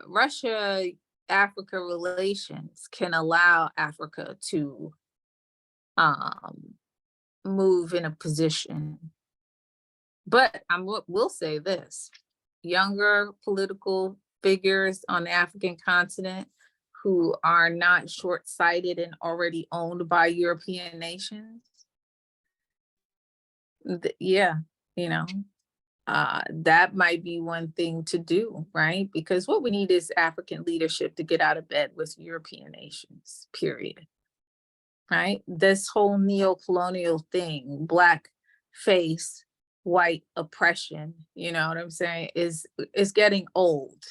Russia-Africa relations can allow Africa to move in a position. But will say this: younger political figures on the African continent who are not short-sighted and already owned by European nations. Yeah, that might be one thing to do, right? Because what we need is African leadership to get out of bed with European nations, period. Right? This whole neo-colonial thing, black face, white oppression, you know what I'm saying, is getting old.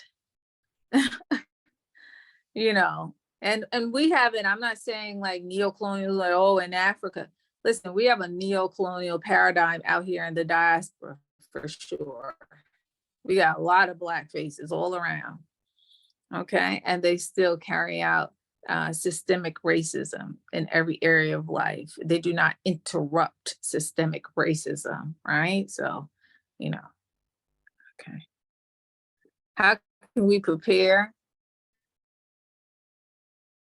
You know, and we haven't, I'm not saying like neo-colonial, like, oh, in Africa. Listen, we have a neo-colonial paradigm out here in the diaspora for sure. We got a lot of black faces all around, okay? And they still carry out systemic racism in every area of life. They do not interrupt systemic racism, right? So, you know, okay. How can we prepare?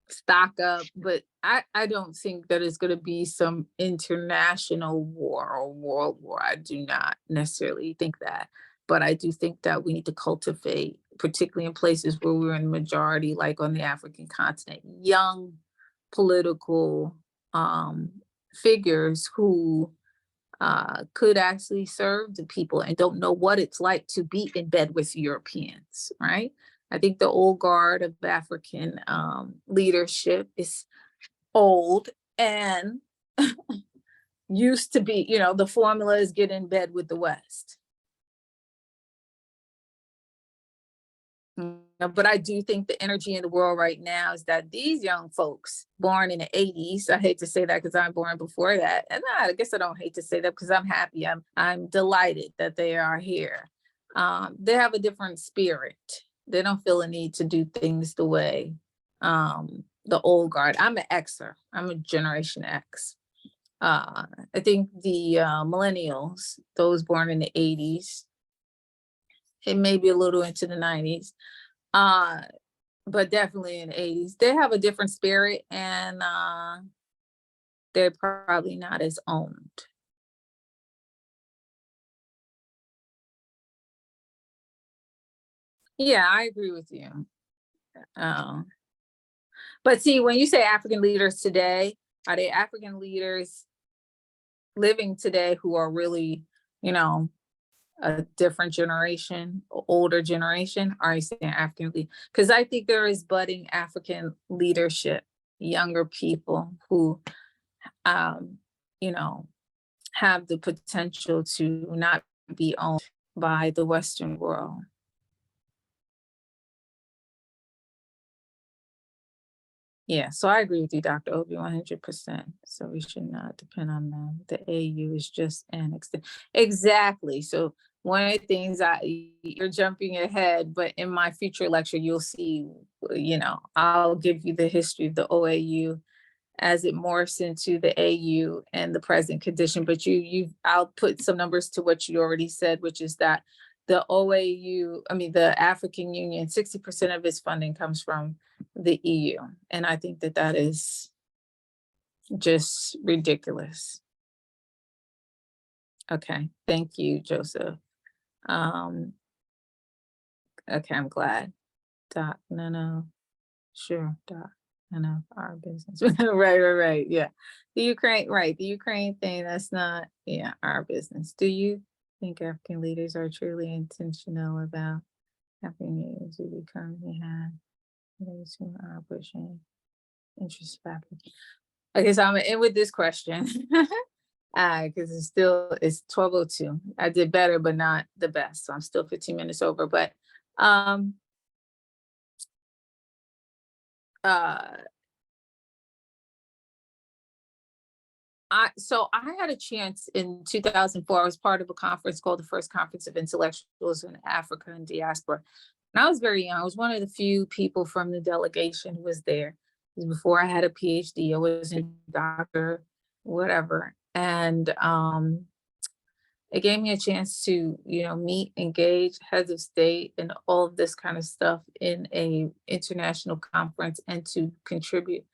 Stock up, but I don't think that it's going to be some international war or world war. I do not necessarily think that, but I do think that we need to cultivate, particularly in places where we're in the majority, like on the African continent, young political figures who could actually serve the people and don't know what it's like to be in bed with Europeans, right? I think the old guard of African leadership is old and used to be, you know, the formula is get in bed with the West. But I do think the energy in the world right now is that these young folks born in the 80s, I hate to say that because I'm born before that. And I guess I don't hate to say that because I'm happy. I'm delighted that they are here. They have a different spirit. They don't feel a need to do things the way the old guard. I'm an Xer. I'm a Generation X. I think the millennials, those born in the 80s, and maybe a little into the 90s, but definitely in the 80s, they have a different spirit and they're probably not as owned. Yeah, I agree with you. But see, when you say African leaders today, are they African leaders living today who are really, you know, a different generation, older generation? Or are you saying African leaders? Because I think there is budding African leadership, younger people who, you know, have the potential to not be owned by the Western world. Yeah, so I agree with you, Dr. Obi, 100%. So we should not depend on them. The AU is just an extent. Exactly. So one of the things you're jumping ahead, but in my future lecture, you'll see, you know, I'll give you the history of the OAU as it morphs into the AU and the present condition. But I'll put some numbers to what you already said, which is that the OAU, I mean, the African Union, 60% of its funding comes from the EU. And I think that that is just ridiculous. Okay, thank you, Joseph. Okay, I'm glad. Doc, no, sure, Doc, none of our business. Right, yeah. The Ukraine thing, that's not, yeah, our business. Do you think African leaders are truly intentional about African leaders who we currently have? Those who are pushing interest factors. Okay, so I'm gonna end with this question. Because it's 12:02. I did better, but not the best. So I'm still 15 minutes over. But so I had a chance in 2004. I was part of a conference called the First Conference of Intellectuals in Africa and Diaspora. And I was very young. I was one of the few people from the delegation who was there. It was before I had a PhD. I was a doctor, whatever. And it gave me a chance to, you know, meet, engage heads of state and all of this kind of stuff in a international conference and to contribute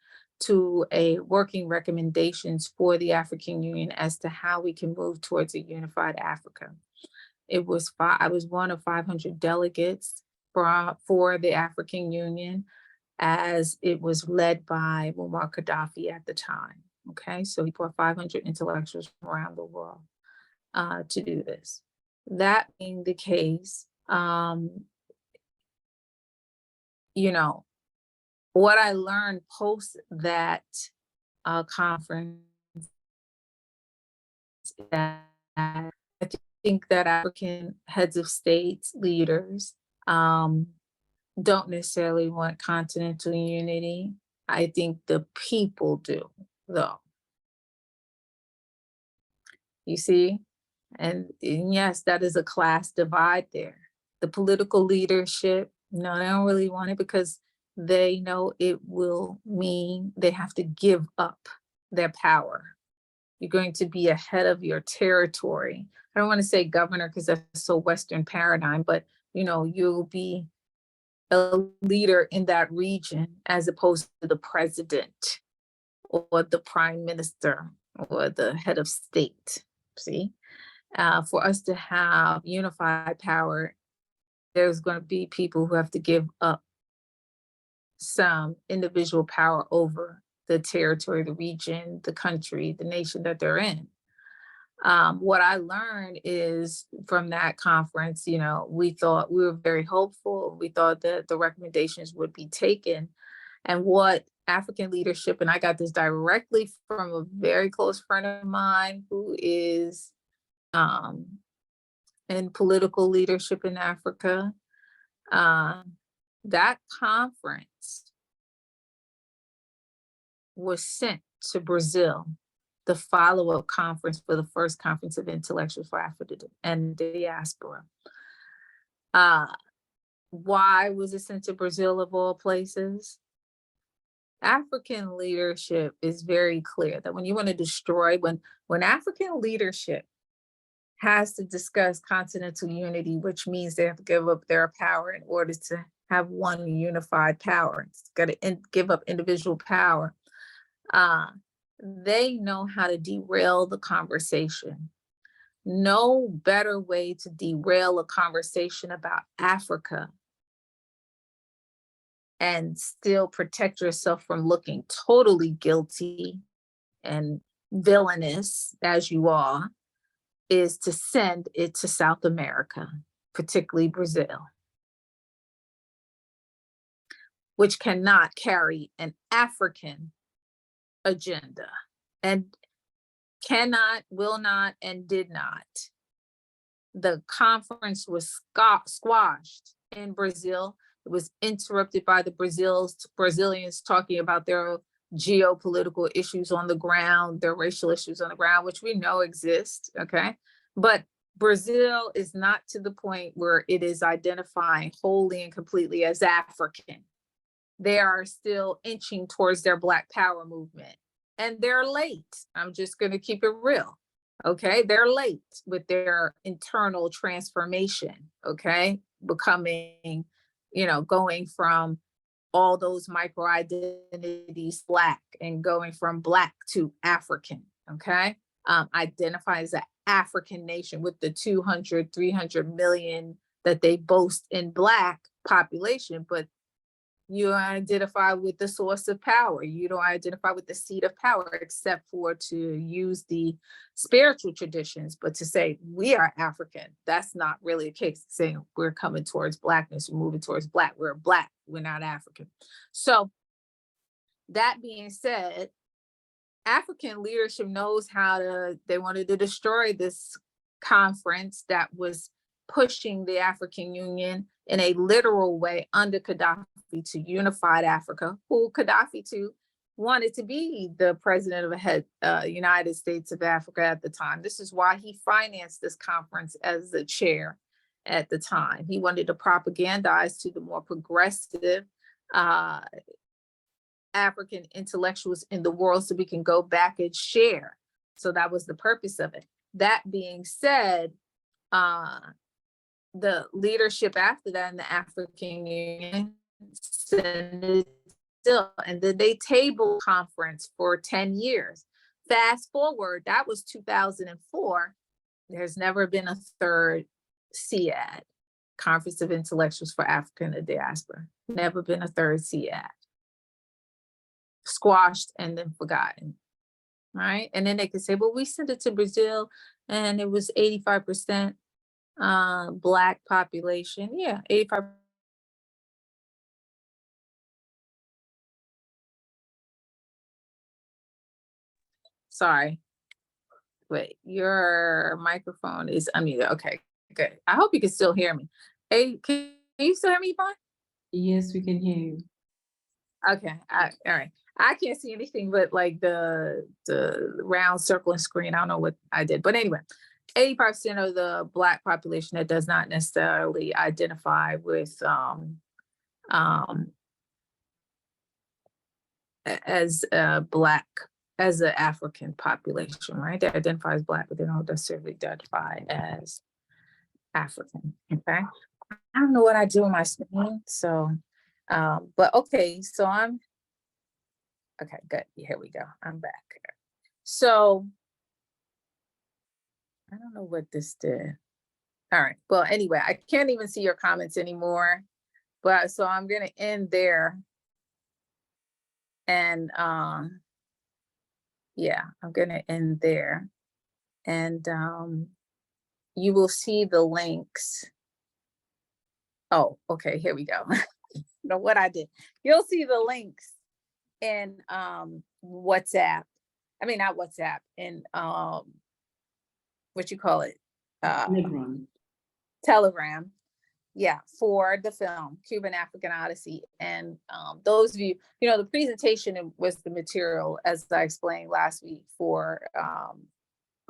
to a working recommendations for the African Union as to how we can move towards a unified Africa. I was one of 500 delegates for the African Union as it was led by Muammar Gaddafi at the time. Okay, so he brought 500 intellectuals from around the world to do this. that being the case, you know, what I learned post that conference, that I think that African heads of states, leaders, don't necessarily want continental unity. I think the people do, though. You see? And yes, that is a class divide there. The political leadership, no, they don't really want it because they know it will mean they have to give up their power. You're going to be ahead of your territory. I don't want to say governor because that's so Western paradigm, but you know, you'll be a leader in that region as opposed to the president or the prime minister or the head of state. See? For us to have unified power, there's going to be people who have to give up some individual power over the territory, the region, the country, the nation that they're in. What I learned is from that conference, you know, we were very hopeful. We thought that the recommendations would be taken. And what African leadership, and I got this directly from a very close friend of mine who is in political leadership in Africa. That conference was sent to Brazil, the follow-up conference for the first conference of intellectuals for Africa and the diaspora. Why was it sent to Brazil of all places? African leadership is very clear that when you want to destroy, when African leadership has to discuss continental unity, which means they have to give up their power in order to have one unified power. It's got to give up individual power. They know how to derail the conversation. No better way to derail a conversation about Africa and still protect yourself from looking totally guilty and villainous as you are, is to send it to South America, particularly Brazil, which cannot carry an African agenda and cannot, will not, and did not. The conference was squashed in Brazil. It was interrupted by the Brazilians talking about their geopolitical issues on the ground, their racial issues on the ground, which we know exist, okay? But Brazil is not to the point where it is identifying wholly and completely as African. They are still inching towards their Black Power movement. And they're late. I'm just going to keep it real. Okay, they're late with their internal transformation. Okay, becoming, you know, going from all those micro identities Black and going from Black to African. Okay, identify as an African nation with the 200, 300 million that they boast in Black population, but you identify with the source of power. You don't identify with the seat of power, except for to use the spiritual traditions. But to say we are African, that's not really a case. Saying we're coming towards Blackness, we're moving towards Black. We're Black, we're not African. So that being said, African leadership knows they wanted to destroy this conference that was pushing the African Union in a literal way under Gaddafi to unified Africa, who Gaddafi too wanted to be the president of the United States of Africa at the time. This is why he financed this conference as the chair at the time. He wanted to propagandize to the more progressive African intellectuals in the world so we can go back and share. So that was the purpose of it. That being said, the leadership after that in the African Union still, and then they table conference for 10 years. Fast forward, that was 2004. There's never been a third CIAD, Conference of Intellectuals for Africa and the Diaspora. Never been a third CIAD. Squashed and then forgotten, right? And then they could say, well, we sent it to Brazil and it was 85%. Black population. Yeah, 85%. Sorry. Wait, your microphone is unmuted. Okay, good. I hope you can still hear me. Hey, can you still hear me, Yvonne? Yes, we can hear you. Okay, all right. I can't see anything but like the round circle and screen. I don't know what I did, but anyway, 85% of the Black population that does not necessarily identify with as Black, as an African population, right? They identify as Black, but they don't necessarily identify as African. Okay, I don't know what I do on my screen, so but okay, so I'm okay, good. Here we go. I'm back. So I don't know what this did. All right. Well, anyway, I can't even see your comments anymore. But so I'm gonna end there. And yeah, I'm gonna end there. And you will see the links. Oh, okay, here we go. Know what I did. You'll see the links in WhatsApp. I mean, not WhatsApp, in what you call it? Telegram. Yeah, for the film Cuban African Odyssey. And those of you, the presentation was the material, as I explained last week, for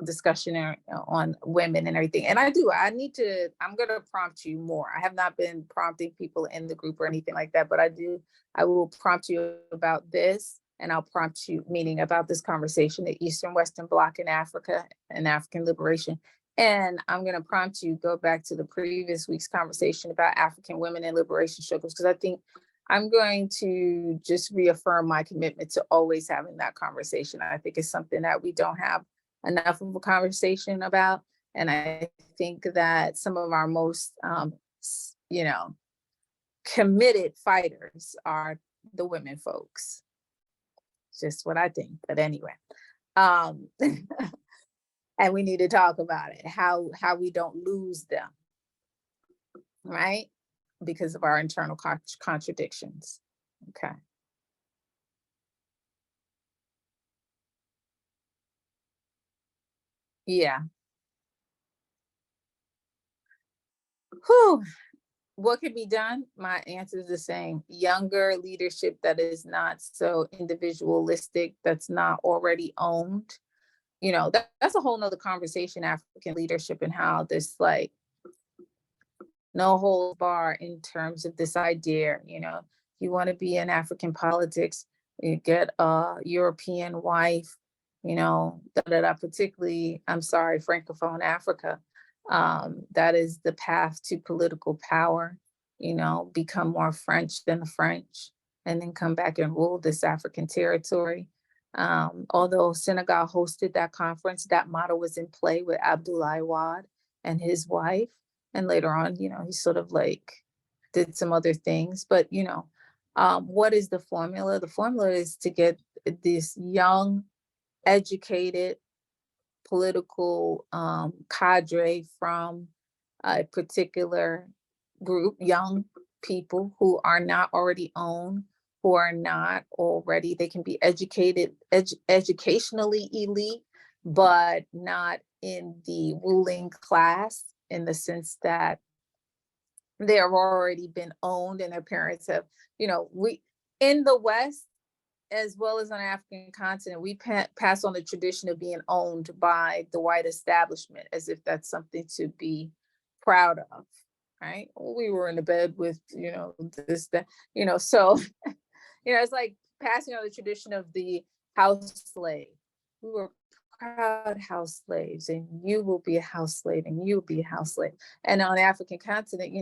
discussion on women and everything. And I'm gonna prompt you more. I have not been prompting people in the group or anything like that, but I will prompt you about this, and I'll prompt you, meaning about this conversation, the Eastern Western Bloc in Africa and African liberation. And I'm going to prompt you, go back to the previous week's conversation about African women and liberation struggles, because I think I'm going to just reaffirm my commitment to always having that conversation. I think it's something that we don't have enough of a conversation about. And I think that some of our most, committed fighters are the women folks. Just what I think, but anyway. And we need to talk about it, how we don't lose them, right? Because of our internal contradictions. Okay. Yeah. Whew. What can be done? My answer is the same. Younger leadership that is not so individualistic, that's not already owned. That's a whole nother conversation, African leadership, and how this no holds bar in terms of this idea. You want to be in African politics, you get a European wife, particularly, I'm sorry, Francophone Africa. That is the path to political power, become more French than the French, and then come back and rule this African territory. Although Senegal hosted that conference, that model was in play with Abdoulaye Wade and his wife. And later on, he sort of did some other things. But, what is the formula? The formula is to get this young, educated, political cadre from a particular group, young people who are not already owned, who are not already, they can be educated, educationally elite, but not in the ruling class, in the sense that they have already been owned and their parents have, we in the West, as well as on the African continent, we pass on the tradition of being owned by the white establishment, as if that's something to be proud of, right? We were in the bed with, this, that, so, it's like passing on the tradition of the house slave. We were proud house slaves, and you will be a house slave, and you'll be a house slave. And on the African continent,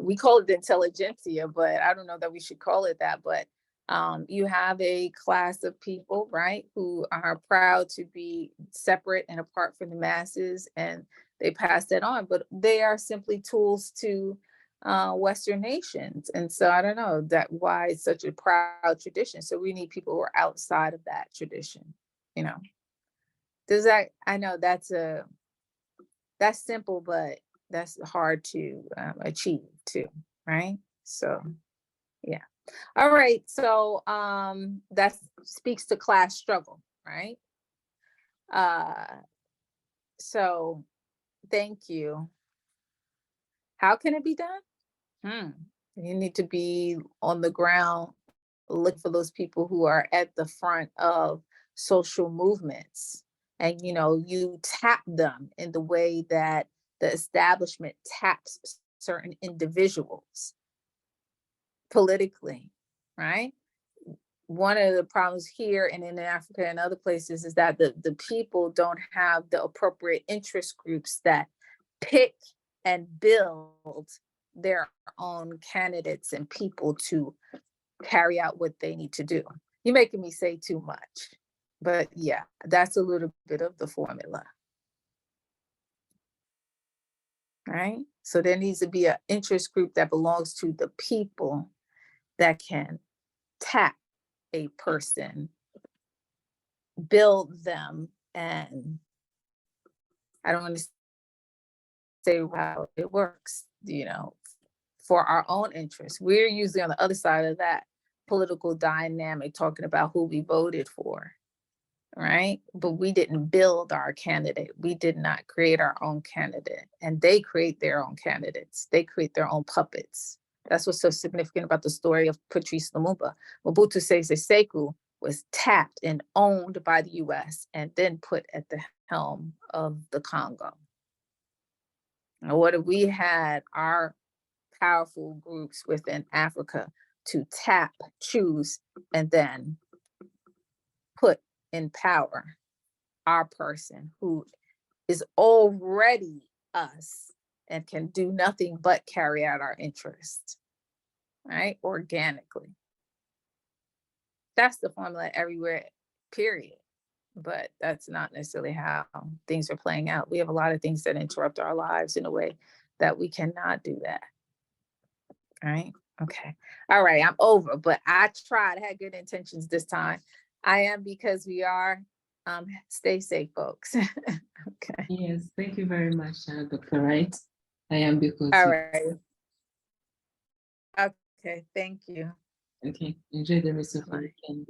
we call it the intelligentsia, but I don't know that we should call it that, but you have a class of people, right, who are proud to be separate and apart from the masses, and they pass that on, but they are simply tools to Western nations. And so I don't know why it's such a proud tradition. So we need people who are outside of that tradition, Does that, I know that's simple, but that's hard to achieve too, right? So, yeah. All right, so that speaks to class struggle, right? So thank you. How can it be done? You need to be on the ground, look for those people who are at the front of social movements. And you tap them in the way that the establishment taps certain individuals politically, right? One of the problems here and in Africa and other places is that the people don't have the appropriate interest groups that pick and build their own candidates and people to carry out what they need to do. You're making me say too much, but yeah, that's a little bit of the formula. Right? So there needs to be an interest group that belongs to the people that can tap a person, build them, and I don't want to say how it works, for our own interests. We're usually on the other side of that political dynamic, talking about who we voted for, right? But we didn't build our candidate. We did not create our own candidate, and they create their own candidates. They create their own puppets. That's what's so significant about the story of Patrice Lumumba. Mobutu Sese Seko was tapped and owned by the US and then put at the helm of the Congo. And what if we had our powerful groups within Africa to tap, choose, and then put in power our person who is already us and can do nothing but carry out our interests, right? Organically. That's the formula everywhere, period. But that's not necessarily how things are playing out. We have a lot of things that interrupt our lives in a way that we cannot do that. Right? Okay. All right. I'm over, but I tried. I had good intentions this time. I am because we are. Stay safe, folks. Okay. Yes, thank you very much, Dr. Wright. I am because. All right. Okay. Thank you. Okay. Enjoy the rest of the weekend.